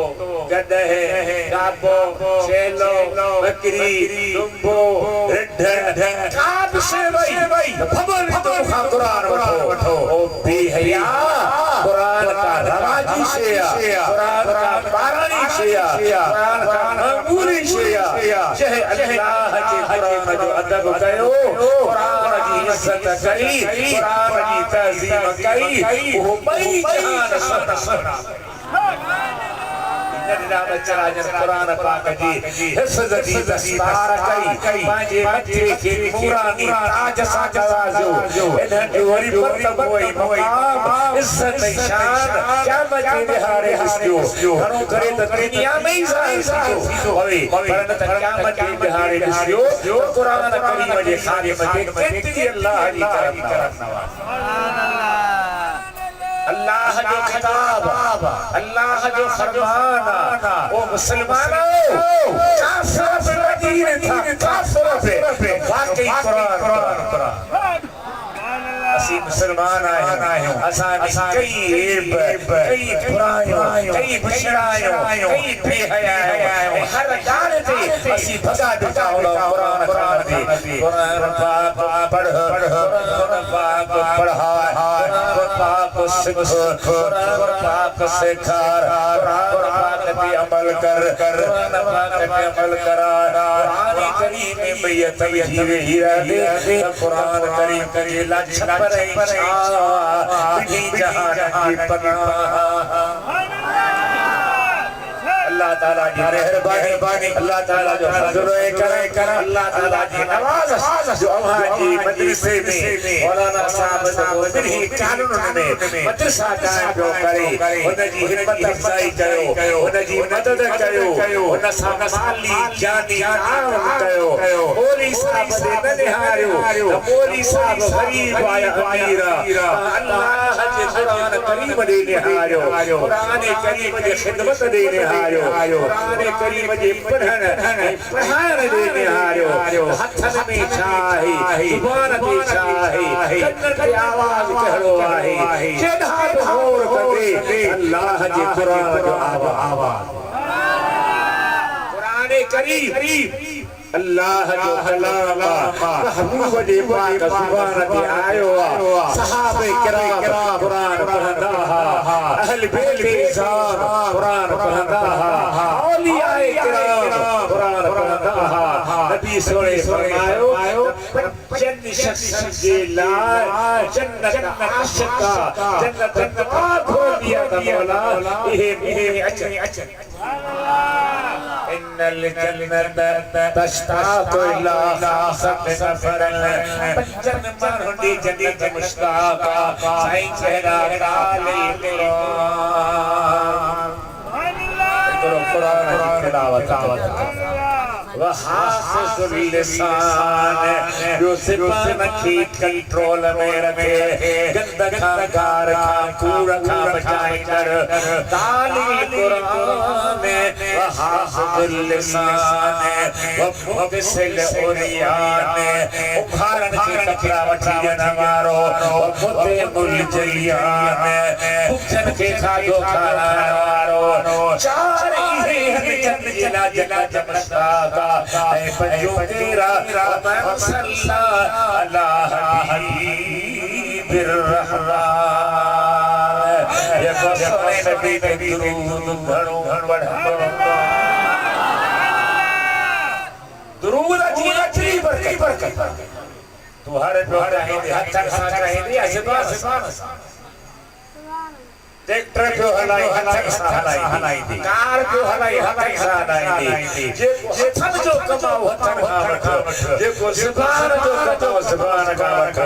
गधे गाबो चेलो बकरी दुंबो ढढ काब से भाई खबर तो कुरान वठो ओ बेहया कुरान का रवाजी से कुरान का पारानी से कुरान का अंगूरी से चाहे अल्लाह के कुरान जो अदब कयो कुरान की इज्जत करी कुरान की ताज़ीम करी वो बई जहान सना नन्ना बच्चा जन कुरान पाक जी हिफ्ज़ दी दस्तार कई पांजे मथे के नूरानी ताज सा नवाज़ो इन्हनि जो वरी मर्तब वई मक़ाम इज्जत शान क़यामत जे दिहाड़े हसियो घणो करे त दुनिया में ही ज़ाहिर थींदो हवे पर न त क़यामत जे दिहाड़े ॾिसियो कुरान करीम जे ख़ादिम ते केतिरी अल्लाह जी करम नवाज़ सुभान अल्लाह जो खिताब अल्लाह जो फरमान ओ मुसलमानों काफिर पे दीन था काफिर पे वाकई कुरान असी मुसलमान आए असा कई बुराइयों कई बिछड़ाइयों कई बेहयाइयों हर डाल ते असी भगा देता हो कुरान कुरान दी कुरान पाक पढ़ कुरान पाक पढ़ा कुरान पाक सीख कुरान पाक सिखा कुरान पाक पे अमल कर कुरान पाक पे अमल करा कुरान करीम में मैयत जीवे हीरा दे कुरान करीम के लाज पर विधि जहान की पनाह अल्लाह ताला की मेहरबानी अल्लाह ताला जो फजल करे अल्लाह ताला की नवाज जो हमारी मदरसे में मौलाना साहब जो बिरही कानून में मदरसा कायम जो करे उन जी हिम्मत अफजाई कयो उन जी मदद कयो उन सां माली जानी आम कयो मौली साहब दे न निहारियो मौली साहब गरीब आया अमीर अल्लाह जे कुरान करीम दे निहारियो कुरान करीम जे खिदमत दे निहारियो कुरान करीम जे पढ़ाण देने आयो हथन में छाही जुबान ते छाही कन्नन की आवाज कहड़ो आहे जेड़ा होर कदे अल्लाह जे कुरान जो आवाज कुरान करीम अल्लाह जो कलाम महबूब जे पाक जुबान ते आयो सहाबे किराम कुरान पढ़ंदा अहल बैत इज़ाम कुरान पढ़ंदा औलियाए किराम कुरान पढ़ंदा नबी सोने फरमायो पंजन शख्स जे लाइ जन्नत आशिका जन्नत पाक हो दिया त मौला इहे अचन इन्नल जन्नत तश्ताक़ु इला खासत सफरन पंजन माण्हुनि जी जन्नत मुश्ताक़ साईं चेहरा कालिल कुरान की तिलावत वहाफ़िज़ुल लिसान जो ज़बान की कंट्रोल में रखे गंद खां गार खां कूड़ खां बचाईंदड़ तालील कुरान वहाफ़िज़ुल लिसान वमुबसिल उरियान उभारन की कपड़ा वठी ॾियण वारो मुतिमुल जलियान भुखन खे खाधो खाराइण वारो चार इहे जन जिला जला जमस्ता ऐ पंजो तेरा मन सल्ला अला हबीबिर रहमान ये बसरे नबी ते दुरूद घणो पढ़ो दुरूद जी बरकत तू हर डोरा है हथ सां चाहे अज़बान ट्रैक्टर जो हलाई हथ सां हलाई दी कार जो हलाई हथ सां हलाई दी जेको हथन जो कमाओ हथन खां वठ जेको ज़बान जो कमाओ ज़बान खां वठ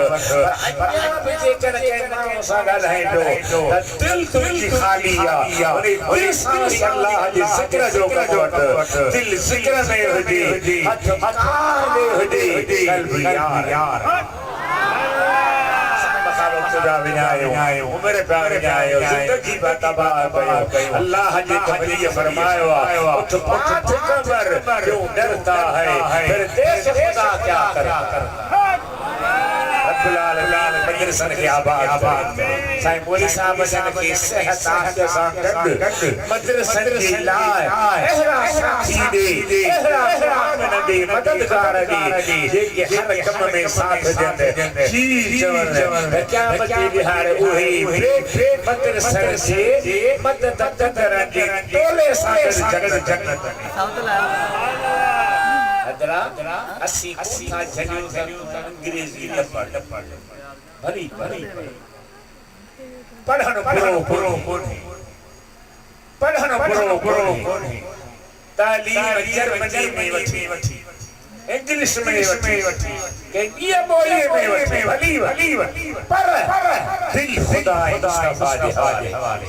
अञा बि जेकर कंहिं माण्हू सां ॻाल्हाईंदो त दिल तुंहिंजी ख़ाली आहे वरी सां अल्लाह जे ज़िक्र जो कमु वठ दिल ज़िक्र में हुजे हथ मकान में हुजे क़ल्ब यार विनायो उम्र प्यार विनायो जिंदगी तबाह कयो अल्लाह जी कबरी फरमायो उठ पाठ कबर क्यों डरता है फिर देश खुदा क्या करता रब्बुल आलमीन मदरसन के आबाद साईं मौली साहब जन की सेहत आफियत सां गॾु मदरसन जी लाइ अहिड़ा साथी ॾे अहिड़ा क़ुरान नबी मददगार ॾे जेके हर कम में साथ ॾियनि जी चवनि क़यामत जे ॾिहाड़े उहे मदरसन जे मदद कंदड़ जे टोले सां गॾु जन्नत अदरा असी कोठा झलियो अंग्रेजी न पढ़ भली पढ़ण पुरो कोन्हे पढ़ण पुरो कोन्हे तालीम जर्मनी में वठी इंग्लिश में वठी के ये बोले में वठी भली पर दिल खुदा मुस्तफा के हवाले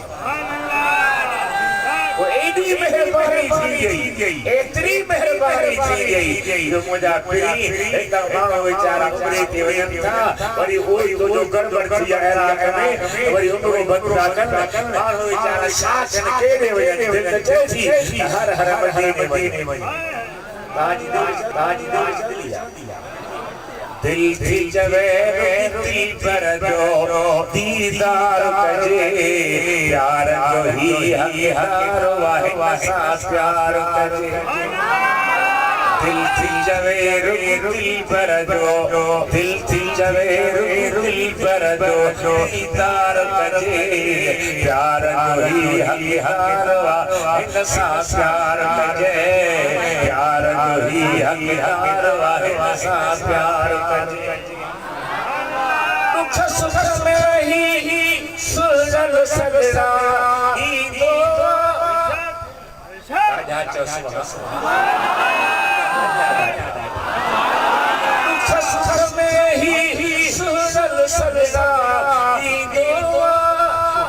वो एडी मेहरबानी थी गई एतरी मेहरबानी थी गई जो मुझा पीरी एक मानो बेचारा पूरे ते वयन था वरी ओई तो जो गड़बड़ थी इराक में वरी उनको बंदा कर मानो बेचारा शासन के दे वयन दिल थी हर हर मदीने में ताजी दिलिया दिल थी जवे दिल पर जो दीदार कजे यार जो ही हक हारो वाहे सा प्यार कजे दिल थी जवेर दिल पर जो दिल थी जवेर दिल पर जो दीदार कजे प्यार जोही हकीहारवा इनसा प्यार कजे प्यार जोही हकीहारवा इनसा प्यार कजे दुख सुख में ही सुजल सजदा ही दो राजा चौसवा दुख में ही सुजल सजदा ही दो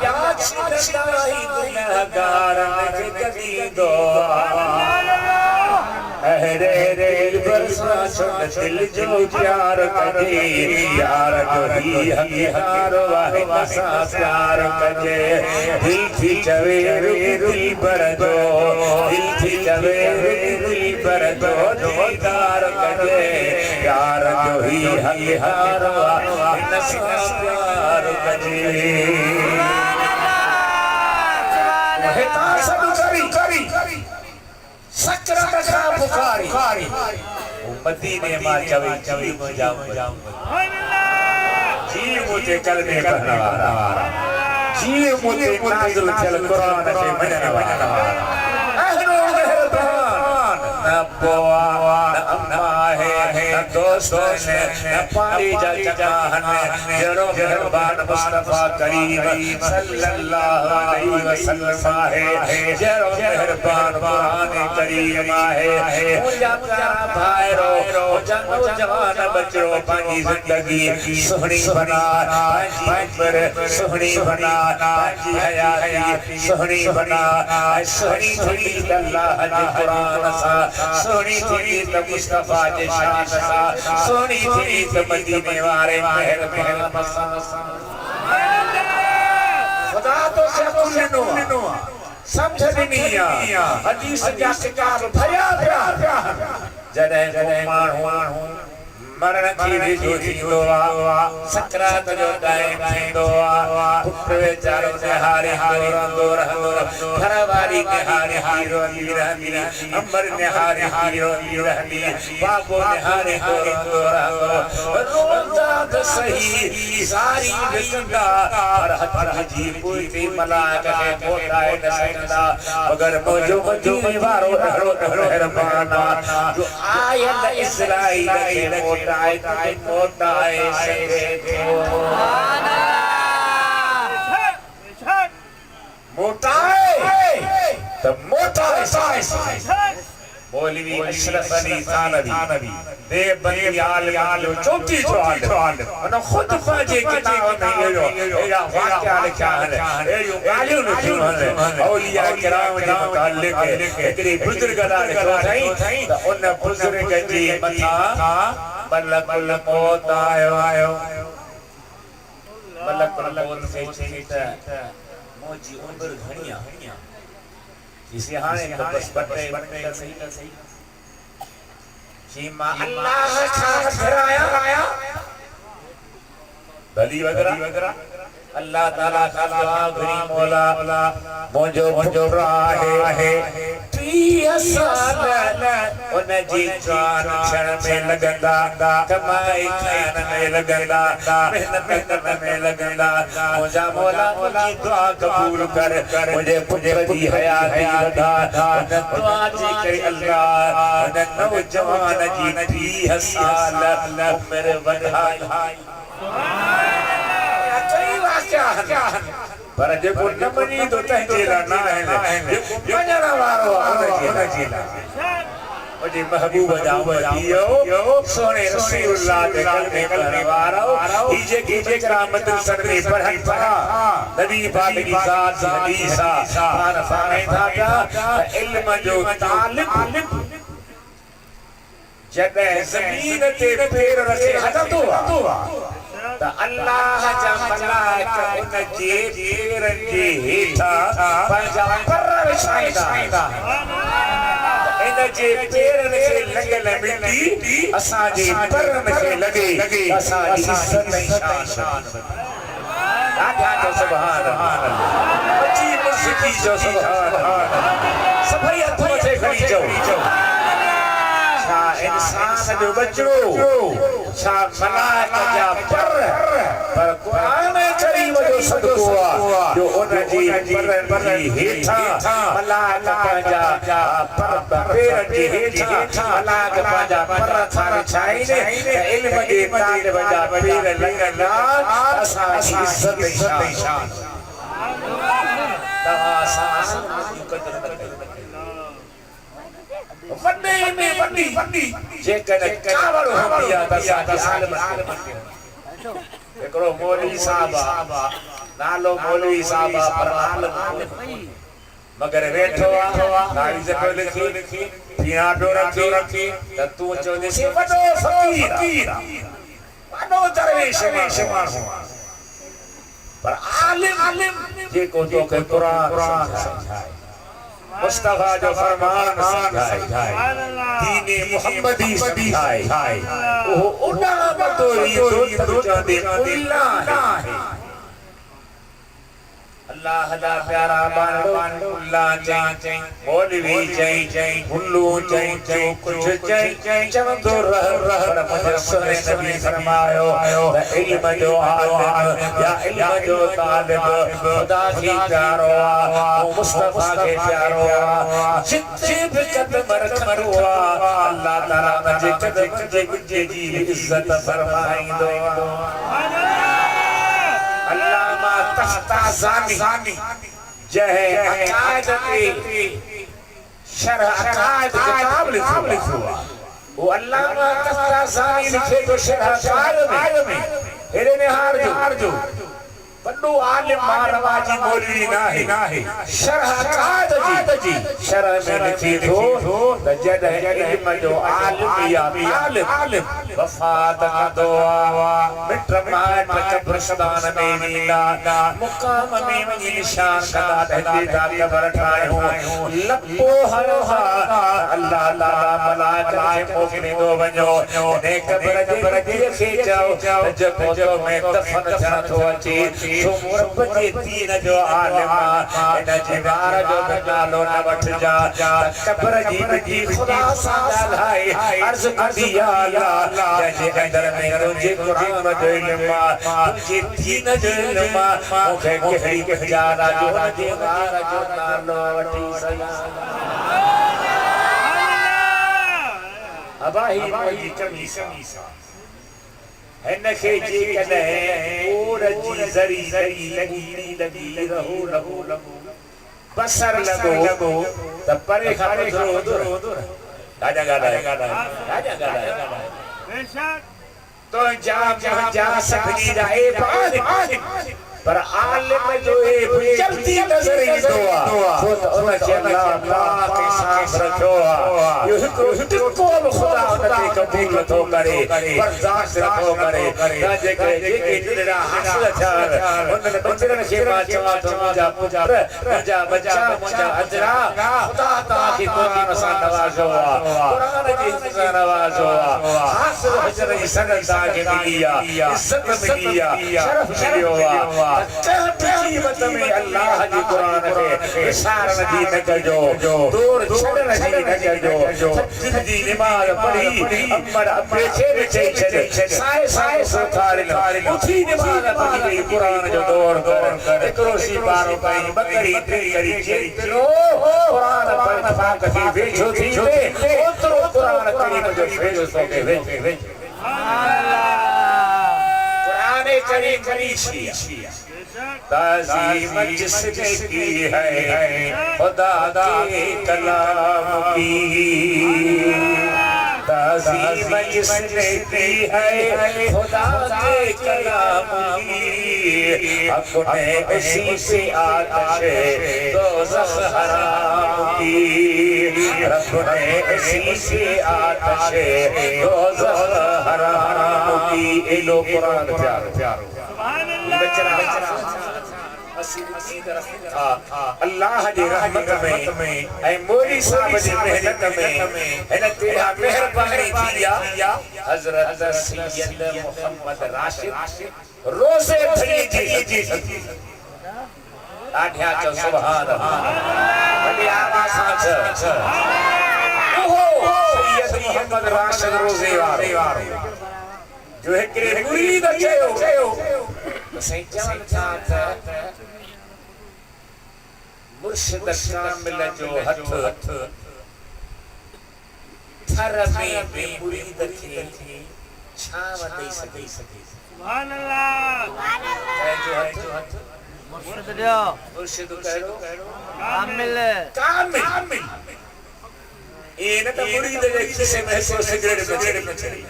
याच नहीं गुनहगार के कभी दो अहरे दिल बरसा छोड़ दिल जो प्यार करे प्यार जोही हकीहार वाहे नसा प्यार कजे दिल थी जवेर दिल पर जो दिल थी जवेर दिल पर जो दीदार कजे प्यार जोही हकीहार वाहे नसा प्यार कजे महता सब करी सकरत का पुकारी मदीने मा चवी में जाऊं जी मुझे कलमे पढ़ने वाला जी मुझे नाज़िल थियल कुरान के मञण वाला अहलो मेहरबान न बोआ न अम्मा है न दोस्त है न पानी जा जहान जरो मेहरबान मुस्तफा करीम सल्लल्लाहु अलैहि वसल्लम है जरो मेहरबान कुरान करीम है मुझा प्यारा भाईरो जनो जवान बचो पानी जिंदगी सुहनी बना पांच पर सुहनी बना पांच हयाती सुहनी बना सुहनी थी अल्लाह के कुरान सा सुहनी थी त मुस्तफा के शान सा सुहनी थी त मदीने वाले मेहरबान सा खुदा तो से कुल्लनो समझ दिनिया हदीस जा किताब भया प्यार जॾहिं माण्हू मरण की जो थींदो आहे सकरात जो टाइम थींदो आहे पुट वेचारो निहारे रहंदो घर वारी निहारे रहंदी अंबर निहारे रहंदी बाबो निहारे रहंदो रोज़ा त सही सारी ॾिसंदा पर हथ जी पोइ मलाक खे मोटाए न सघंदा मगर मुंहिंजो वारो ॾाढो मेहरबान आहे जो आयल इस्राईल खे मोटाए सके मौलवी अशरफ अली थानवी देवबंदी आलिम चौथी चौहान उन खुद पंहिंजे किताब में एड़ा वाक़िया लिखिया आहिनि एड़ियूं ॻाल्हियूं लिखियूं आहिनि औलिया किराम जे मुतालिक़ हिकिड़ी बुज़ुर्ग ॾाढो लिखियो अथई त उन बुज़ुर्ग जे मथां मलकुल मौत आयो मलकुल मौत खे चई त मुंहिंजी उम्र घणी आहे इसे हाने तो बस बटे सही सीमा अल्लाह खान फिराया भली वगरा अल्लाह ताला का दुआ घणी मौला मुंजो आहे 30 साल उन जी जान क्षण में लगंदा कमाई खान में लगंदा मेहनत करने में लगंदा मुंजा मौला मुंजी दुआ कबूल कर मुझे पुत्र जी हयाती वधा उन दुआ जी करे अल्लाह उन नौजवान जी 30 साल उम्र वधाई पर जेको न मनी तो तंहिंजे लाइ न आहे जेको मञण वारो आहे उनजे लाइ मुझे महबूब जाओ सोने रसूलुल्लाह के कलमे पढ़ने वारो ही जे करामत सदरे पढ़न पढ़ा नबी पाक की जात हदीसा खान फरमाए था इल्म जो तालिब जॾहिं ज़मीन ते पैर रखे हलंदो आहे त अल्लाह जा मलाइक उन जे पैर जे हेठां पंहिंजा पर विछाईंदा इन जे पैरनि खे लॻल मिटी असांजे परनि खे लॻे असांजी इज़त ऐं शान ॾाढा जो सुभान अल्लाह अची मुस्की जो सुभान अल्लाह सभई हथ मथे खणी चओ इंसान जो बचड़ो छा मलाइका जा पर कुरान करीम जो सदको आ जो उन जी पर हेठा मलाइका जा पर पैर जे हेठा मलाइका जा पर थारे छाई ने इल्म जे तालिब जा पैर लंगला असा इज्जत शान तवा सास यू कदर वड्डे में वड्डी जे कने कावड़ो हमिया त साडी आलम एकरो मौलवी साहब नालो मौलवी साहब पर आलम मगर वेठो आ नाई से पहले लिखी पीना डो रखी त तू चो देसी वडो फकीर वडो दरवेश मानू पर आलिम जे को तो के कुरान समझाए मुस्तफा जो फरमान समझाए दीने मुहम्मदी समझाए ओ उना बतोरी दो चांदे अल्लाह है अल्लाह दा प्यारा बांडो अल्लाह चई मौलवी चई हुल्लू चई कुछ चई चवंदो रह मुजस्सर नबी फरमायो त इल्म जो आलिम या इल्म जो तालिब खुदा की प्यारो ओ मुस्तफा के प्यारो जिते भी कदम रखो अल्लाह ताला मजे कदम जे जी इज्जत फरमाइंदो अल्लामा तख्ताज़ानी जहे अकायद की शरह अकायद किताब लिखो वो अल्लामा तख्ताज़ानी लिखे तो शरह अकायद में हेरे ने हार जो बड्डो आलिम मारवाजी मौलवी ना है शरह अकायद जी शरह में लिखी तो जद इल्म जो आलिम या तालिब वफात का दुआ मित्र माए कब्रिस्तान में मिला मुकाम में वही निशान कदा दहली दा कब्र ठाए हो लपो हरहा अल्लाह ताला मलाइका के मोकने दो वञो ने कब्र जे खींचो जको में दफन थियण थो अचे तो रब जे दीन जो आलिम इन जे बार जो नालो न वठ जा कब्र जी खुदा सा ॻाल्हाए अर्ज़ कंदी या अल्लाह जे अंदर में तुझे कुरान जो इल्म तुझे दीन जो इल्म मूंखे कहिड़ी जाना जो जे बार जो नालो वठी सया अबाही मोजी कमीसा इनखे जे कॾहिं ओर जी ज़री लगी रहो बसर लगो त परे खां दूर राजा गाड़ा तो जा सकती जाए पर आलिम जो है चलती नजर ईंदो आ छो त उन खे अल्लाह पाक के साथ रखो आ यो हिकु खुदा उन खे कबूल थो करे बर्दाश्त थो करे जेके जिनरा हासिल थिया उन बचड़न खे मां चवां थो मुंहिंजा पुत्र मुंहिंजा बच्चा मुंहिंजा अजरा खुदा तां खे कुरान सां नवाज़ो आ कुरान जी हिफ़्ज़ सां नवाज़ो आ हासिल हजर जी सनद तां खे मिली आ इज्जत मिली आ शरफ मिलियो आ क़यामत में अल्लाह जी कुरान के विसारण जी न कजो दूर छड़न जी न कजो फजर जी नमाज पढ़ी अमर बेचे छे साए सुथारिल उठी नमाज पढ़ी कुरान जो दौर कर एकरो सी बारो कई बकरी करी जेतिरो कुरान पढ़ फाक थी वेझो थी ओतरो कुरान करीम जो फैज़ के वेझ कुरान करीम करी ताज़ीम जिसने की है खुदा के कलाम की ताज़ीम जिसने की है खुदा के कलाम की अपने उसी से आतिश दोज़ख हराम की अपने उसी से आतिश दोज़ख हराम की ए लो कुरान प्यारो अल्लाह जी रहमत में ऐं मौलवी साहब जी मेहनत में इन तेरा मेहरबानी थी हज़रत सैयद मोहम्मद राशिद रोज़े थी जी आढिया चो सुभान अल्लाह वॾी आवाज़ सां ओहो सैयद मोहम्मद मोहम्मद राशिद रोज़े वारो जो हिकिड़े मुरीद चयो सही चवनि था त मुर्शिद कामिल जो हथ थर में बि मुरीद खे छांव ॾेई सघे सुभान अल्लाह जो हथ मुर्शिद कहिड़ो कामिल कामिल ये न त मुरीद जे खीसे में हिकिड़ो सिगरेट में छॾी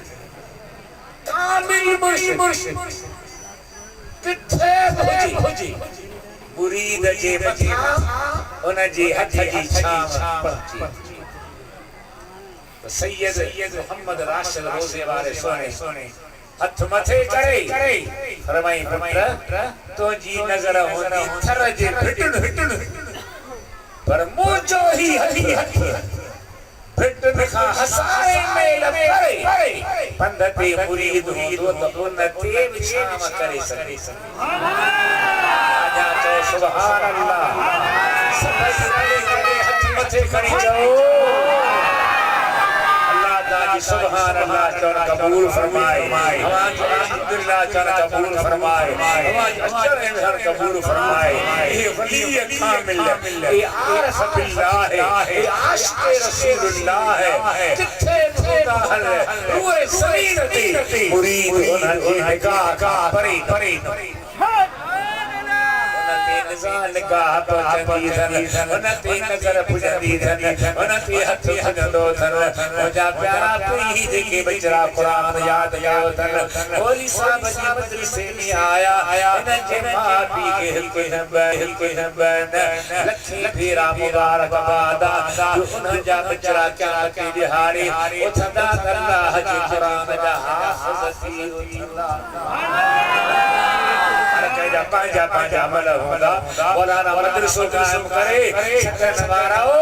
कामिल मुर्शिद किथे हुजे मुरीद जे मथां उन जे हथ जी छांव पहुचे तो सैयद मोहम्मद राशिद रोज़े वारे सोने हथ मथे करे फरमाई पुत्र तो जी नज़र होंदी थर जे फिटन पर मुंहिंजो ही हथ फिटन खां हसाए मेल परे पंध ते मुरीद हूंदो त उन ते बि छांव करे सघे आजा चओ सुभान अल्लाह सभई हथ मथे खणी चओ सुभान अल्लाह चौना कबूल फरमाए हमारे अल्हम्दुलिल्लाह चौना कबूल फरमाए हमारे अशर में कबूल फरमाए ये वली कामिल ये आरिफ बिल्लाह है ये आशिक रसूलुल्लाह है जिथे खुदा है रूए ज़मीन ते मुरीद उनकी निगाह परे निगाह पहुंचंदी थन उनते नज़र पुॼंदी थन उनते हथ पुॼंदो थन मुंहिंजा प्यारा पीउ जेके बचड़ा क़ुरान यादि कयो थन होली साहब जी मजलिसे में आया इन्हनि जे माउ पीउ खे हिकु न ॿ लखी भेरा मुबारकबाद जो उन्हनि जा बचड़ा क़यामत ॾींहुं ॾिहाड़े उथंदा त अल्लाह जे क़ुरान जा हाफ़िज़ थी उथंदा पंहिंजा अमल हूंदा मौलाना मदरसो काइम करे छकन वाराओ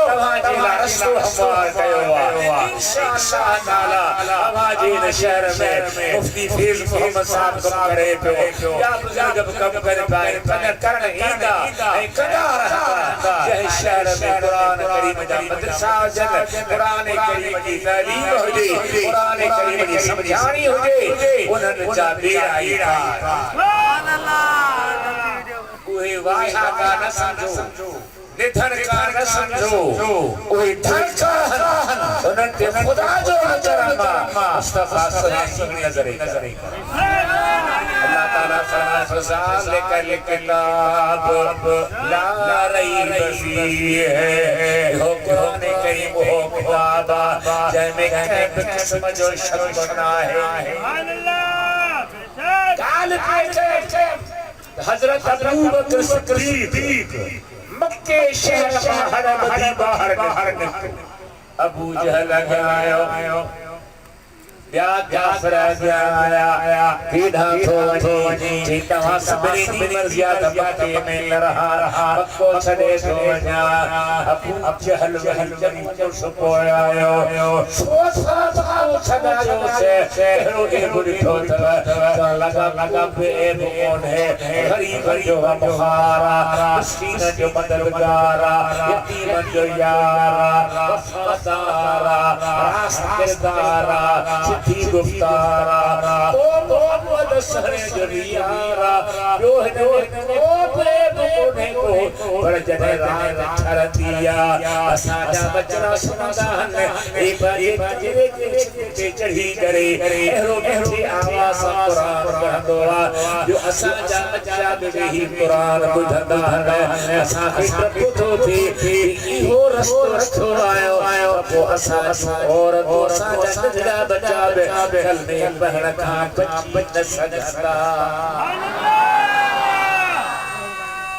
तव्हांजे लाइ रस्तो हमवार कयो आहे इंशाअल्लाह ताला तव्हांजे इन शहर में मुफ्ती फैज़ मोहम्मद साहब कम करे पियो या बुजुर्ग बि कम करे पिया करण ईंदा ऐं कंदा रहंदा जंहिं शहर में क़ुरान करीम जा मदरसा हुजनि क़ुरान करीम जी तालीम हुजे क़ुरान करीम जी समझाणी हुजे उन्हनि जा बेड़ा ई पार उहे वाया का न समझो निधन का न समझो उहे धड़का उन्हनि ते खुदा जो नज़र मुस्तफा सल्लल्लाहु नज़र अल्लाह ताला फरमाए फ़ज़ालिकल किताब ला रैब फीह हो कुरान करीम हो किताब जंहिंमें कंहिं क़िस्म जो शक न आहे सुभान अल्लाह काल पे हजरत अबू बकर सिद्दीक मक्के शहर बाहर निकले अबू जहल आयो ब्या फराज आया केडा थो वनी तव्हां सभिनी जी मर्ज़ी त मक्के में न रहा मक्को छॾे थो वञा अबू जहल जब पोइ आयो छो छॾायो से हेड़ो एबो ॾिठो अथव लगा पे एबो कोन्हे ग़रीब जो मुहारा मिस्कीन जो मददगारा यतीम जो यारा वफ़ादारा रास्त किरदारा सिद्धी गुफ्तारा तो मोहम्मद सहरे जो यारा जो हिन कोन्हे को पर जॾहिं रात ठरंदी आहे असांजा बचड़ा सुम्हंदा आहिनि ते चढ़ी करे अहिड़ो मिठी आवाज़ सां क़ुरान पढ़ंदो आहे जो असांजा बच्चा बि वेही क़ुरान ॿुधंदा आहिनि असांखे डपु थो थिए इहो रस्तो आयो पोइ असां औरतूं असांजा नंढड़ा बच्चा बि कलमे पढ़ण खां बची न सघंदा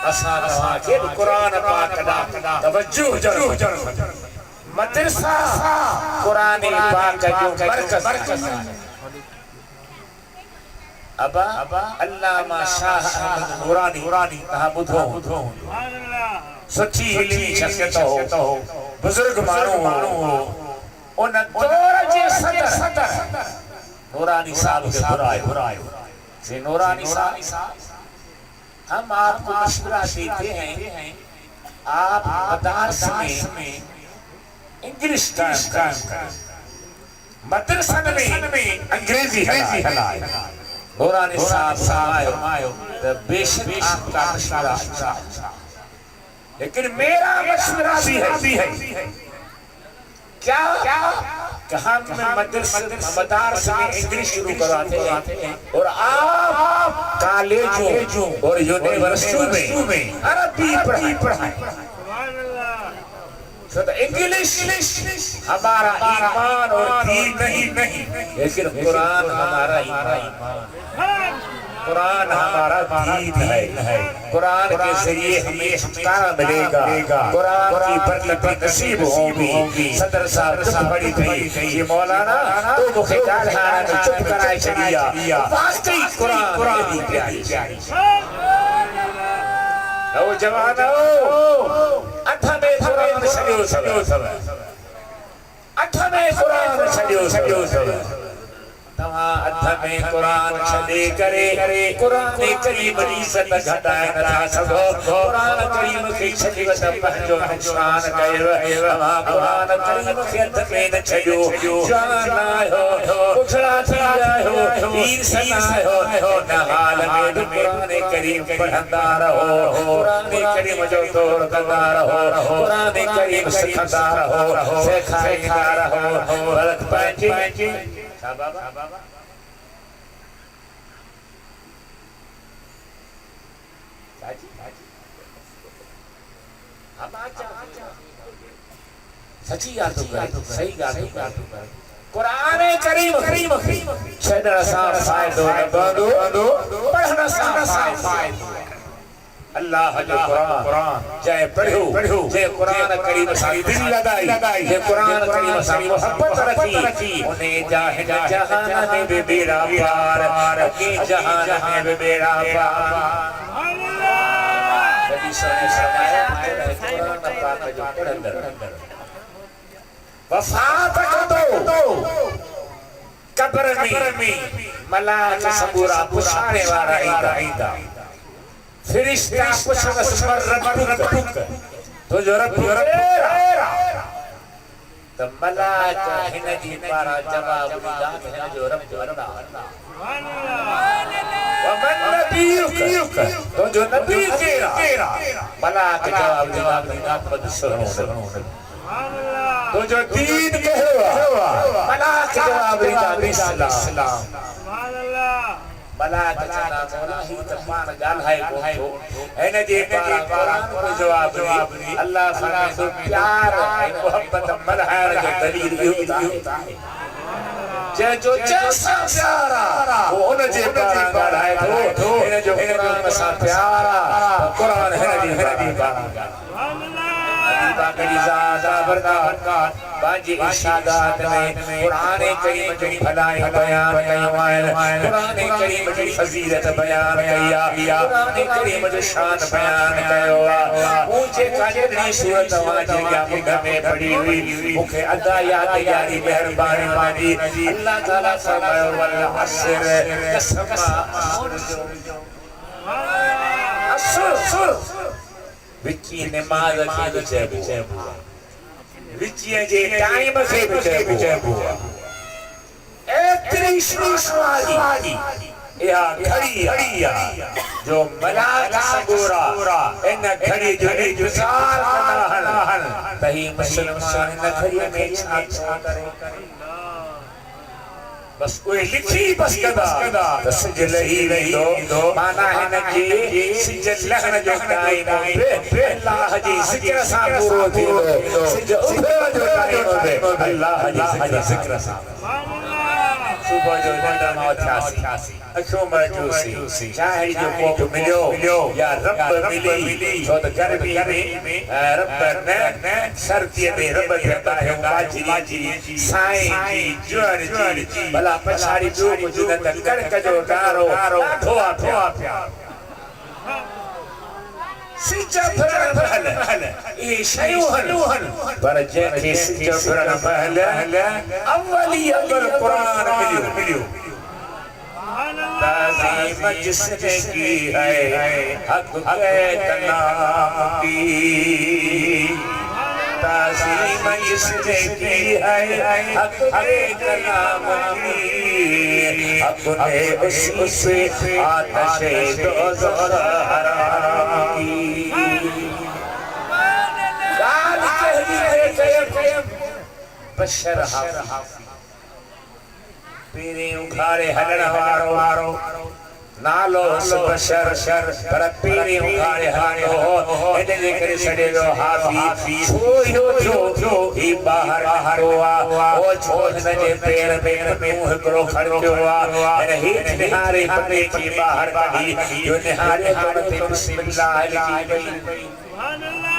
असां तव्हांखे बि क़ुरान पाक ॾांहुं तवज्जो हुजणु मदरसा क़ुरान पाक जो मरकज़ अबा अल्लामा शाह अहमद नूरानी तव्हां ॿुधो सुभान अल्लाह सची इल्मी शख़्सियत हो बुजुर्ग माण्हू हो उन दौर जे सदर नूरानी साहब के बुरायो से नूरानी साहब हम आपको मशवरा देते हैं आप मदरसे में इंग्लिश टाइम मदरसन में अंग्रेजी हलाए कुरान साहब आयो तो बेशक आपका मशवरा अच्छा, लेकिन मेरा मशवरा भी है क्या हम मदरस में इंग्लिश शुरू करवाते हैं और आप कॉलेजों और यूनिवर्सिटियों में अरबी पढ़ाएं। तो इंग्लिश हमारा ईमान और दीन नहीं, लेकिन कुरान हमारा ईमान, कुरान हमारा दीन है। कुरान के जरिए हमें छुटकारा मिलेगा, कुरान की बरकत नसीब होगी। सदर साहब चुप पड़ी थी, ये मौलाना तो मुखे कारखाना में चुप कराए चलिया, वाकई कुरान की प्यारी। नौजवानों, अठमें कुरान छॾियो सब, अठमें कुरान छॾियो सब। तव्हां अठ में कुरान छॾे करे कुरान करीम जी इज़त घटाए नथा सघो। कुरान करीम खे छॾी त पंहिंजो नुक़सान कयो। तव्हां कुरान करीम खे हथ में न छॾियो, जान आयो पुछड़ा थी आयो, वीर सनायो। इन हाल में बि कुरान करीम पढ़ंदा रहो, कुरान करीम जो तोड़ कंदा रहो, कुरान करीम सिखंदा रहो, सेखारींदा रहो। बल्कि पंहिंजी सची ॻाल्हि थो करे, सही ॻाल्हि थो करे। कुरान करीम छॾण सां फ़ाइदो न पवंदो, पढ़ण सां फ़ाइदो। अल्लाह जो कुरान जंहिं पढ़ियो, जंहिं कुरान करीम सां दिलि लगाई, जंहिं कुरान करीम सां मोहब्बत रखी, उन्हें जहान में भी बेड़ा पार, के जहान में भी बेड़ा पार। नबी सल्लल्लाहु अलैहि वसल्लम कुरान पाक जो पढ़ंदड़ वफ़ात कंदो, कब्र में मलाक सबूरा पुछाणे वारा ईंदा, फरिश्ता पुछंदसि पर रब्बुक, तुंहिंजो रब केरु? त मलाक हिन जी पारां जवाब ॾींदा, हिन जो रब अल्लाह। वमन नबीयुक, तुंहिंजो नबी केरु? मलाक जवाब ॾींदा, मुहम्मद तुंहिंजो दीन कहिड़ो आहे? मलाक जवाब ॾींदा, इस्लाम। मलाक चवंदा, मौला ही त पाण ॻाल्हाए कोन थो, हिन जे पारां कुरान जो जवाब ॾे। अल्लाह फरमाईंदो, प्यार ऐं मोहब्बत मल्हाइण जो दलील इहो आहे, जंहिंजो जंहिं सां प्यार आहे उहो उन जे पारां ॻाल्हाए थो। हिन जो कुरान सां प्यार आहे, कुरान हिन जे पारां पंहिंजी इशादात में कुरान करीम जो भलाई बयान कयो आहे, कुरान करीम जी फज़ीलत बयान कई आहे, कुरान करीम जो शान बयान कयो आहे। मुझे काजड़ी सूरत वाजे या मुंड में पड़ी हुई मुखे अदा याद यारी मेहरबानी मानी। अल्लाह ताला फरमायो, वल असर, कसम असर विची नमाज खे चइबो, विची जे टाइम खे बि चइबो। एतिरी शान इहा घड़ी आहे जो मलाक सबूरा इन घड़ी जो इंतज़ार कंदा आहिनि त ही मुस्लमान इन घड़ीअ में छा करे। बस कोई लिखी बस कंदा त सिज लही वेंदो, माना हिन जी सिज लहण जो टाइम अल्लाह जी ज़िक्र सां पूरो थींदो, सिज उभरण जो टाइम अल्लाह जी ज़िक्र सां। सुबह जो निंड मां उथियासीं, अखियूं मटियूंसीं, चांहि जो कोप मिलियो या रब मिली, छो त गर्मी में रब न, सर्दीअ में रब खे ॿाहियूं बाजरी साईं जी जुअर जी, भला पछाड़ी ॿियो कुझु न त कणिक जो डारो ॾाढो आहे पिया। सिज फिरण महल इहे शयूं आहिनि, पर जंहिंखे सिज फिरण महल अव्वल कुरान मिलियो। ताज़ीम जिसने की है हक के नाम की, ताज़ीम इसने की है अपने कलाम की, अपने उस आतिशे दोज़ख हराम की। गाल कहदी बशर हाफी पीरे उखाड़े हलण वारो नालो बशर शर पर पीरे उखाड़े हलण हो इन जे करे सडे जो हाफी छो जो ही बाहर हुआ ओ छो हिन जे पेर में मुंह हिकिड़ो खड़ियो आ इन हेठ निहारे पते की बाहर कढी जो निहारे तो मथे बिस्मिल्लाह लिखी वई। सुभान अल्लाह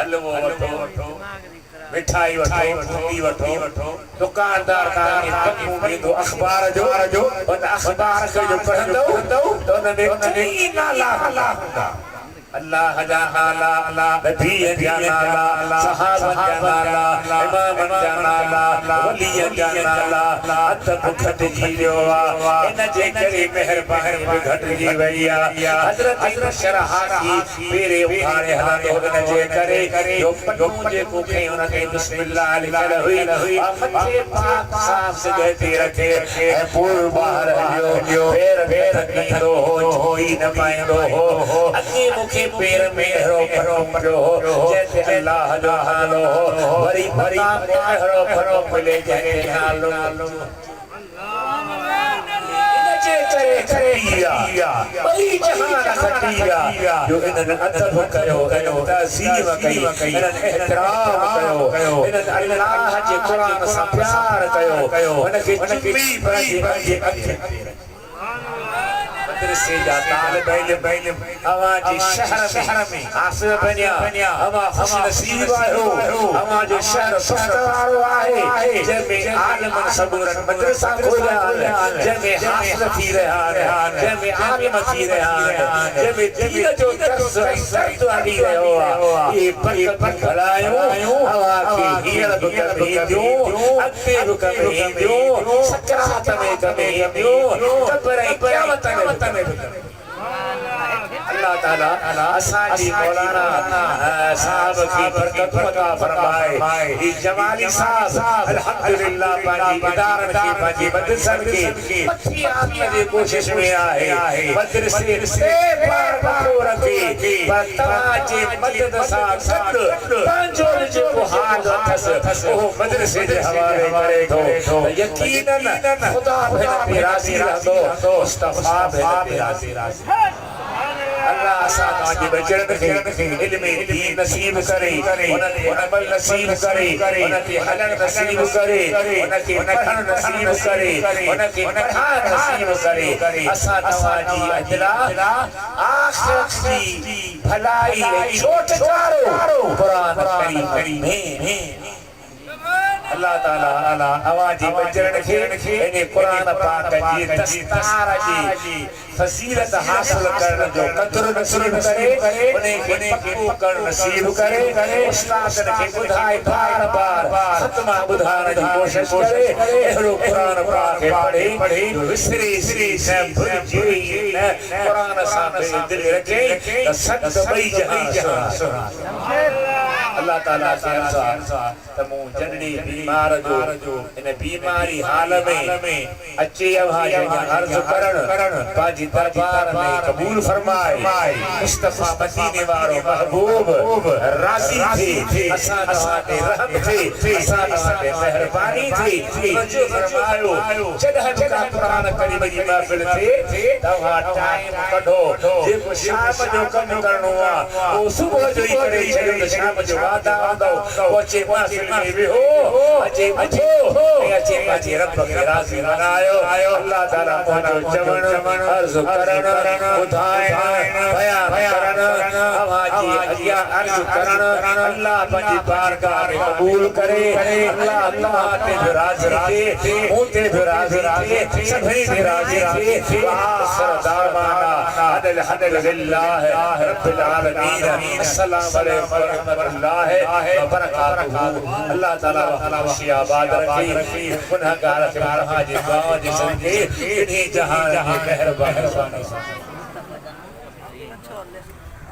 हलवो वठो मिठाई वठो बूंदी वठो दुकानदार तव्हांखे तकूं ॾींदो अख़बार जो उन अख़बार खे जो पढ़ंदो त उन में चङी नाला हूंदा अल्लाह जा नाला नबी जा नाला सहाबा जा नाला इमामन जा नाला वली जा नाला अदब घटिजी वियो आहे इन जे करे महिरबानी घटिजी वई आहे। हज़रत शरहाकी पेरे उखाड़े हलंदो इन जे करे जो पन्नो जेको खई उन ते बिस्मिल्लाह लिखियल हुई मथे पाक साफ़ जॻह ते रखे ऐं पोइ ॿाहिरि हलियो पेर ॾींदो हो ही न पाईंदो हो अॻे मूंखे पेर में हरो परो जैसे अल्लाह जो नालो वरी मकाम में हरो मिले जैसे नालो इनजे करे किया बई जहान खटिया जो इन्हनि अदब कयो ताज़ीम कई इन्हनि एहतराम कयो इन्हनि अल्लाह जे क़ुरान सां प्यार कयो उनखे चुमी पंहिंजे अखि मदरसे जा तालिब इल्म अवां जे शहर में हासिल बनिया अवां खुश नसीब आहियो अवां जो शहर सुठो आहे जंहिंमें आलिमन सबूरन मदरसा खोलिया आहिनि जंहिंमें हासिल थी रहिया आहिनि जंहिंमें आलिम थी रहिया आहिनि जंहिंमें दीन जो दर्स ऐं दर्द हली रहियो आहे इहे बरकत भलायूं अवां खे हींअर बि कमु ईंदियूं अॻिते बि कमु ईंदियूं सकरात में कमु ईंदियूं क़ब्र ऐं क़यामत में अल्लाह ताला असांजी मौलाना साहब की बरकत अता फरमाए ई जमाली साहब अल्हम्दुलिल्लाह पंहिंजी इदारत की पंहिंजी मदरसन की मथी आत्म जी कोशिश में आहे मदरसे से पार पारो रखी पर तव्हांजे मदद सां गॾु पंहिंजो जेको हाल अथसि उहो मदरसे जे हवाले करे थो यकीनन ख़ुदा हिन ते राज़ी रहंदो मुस्तफ़ा हिन ते राज़ी अल्लाह असां तव्हांजे बचड़नि खे इल्म दीन नसीब करे उन्हनि ते अमल नसीब करे उनखे हलण नसीब करे उनखे पढ़ण नसीब करे उनखे पढ़ाइण नसीब करे असां तव्हांजी अजला आख़िरत जी भलाई ऐं चोट चारो क़ुरान करीम में अल्लाह ताला अवां जे बचड़नि खे इन क़ुरान पाक जी दस्तार जी फज़ीलत हासिल करण जो क़द्र नसीब करे उन्हें पक्को करण नसीब करे उस्तादनि खे ॿुधाए बार बार ख़त्मा ॿुधाइण जी कोशिश करे अहिड़ो क़ुरान पाक पढ़े जो विसरे न भुलिजे न क़ुरान सां दिलि रखे त सद ॿई जहान अल्लाह ताला के अर्ज़ा त मूं जॾहिं बीमार जो इन बीमारी हाल में अचे अवां जो अर्ज़ करण पंहिंजी दरबार में क़बूल फरमाए मुस्तफ़ा मदीने वारो महबूब राज़ी थे असां तव्हां ते रहम थे असां तव्हां ते मेहरबानी थी तवज्जो फरमायो जॾहिं का क़ुरान करीम जी महफ़िल थे तव्हां टाइम कढो जेको शाम जो कमु करणो आहे उहो सुबुह जो ई करे छॾियो त शाम जो वादा हूंदो अचे महफ़िल में वेहो अचे अचो अचे पंहिंजे रब खे राज़ी बनायो अल्लाह ताला मुंहिंजो चवण अर्ज़ करण ॿुधाइण बयान करण अवां जी अॻियां अर्ज़ करण अल्लाह पंहिंजी बारगाह में क़बूल करे अल्लाह तव्हां ते बि राज़ी थे मूं ते बि राज़ी थे सभिनी ते राज़ी थे आख़िर दावाना अल्हम्दुलिल्लाह रब्बिल आलमीन अस्सलामु अलैकुम व रहमतुल्लाहि व बरकातुहू अल्लाह ताला खुशी आबाद रखी गुनहगार के तव्हां जे दुआ जे सदके इन्हीं जहान में मेहरबानी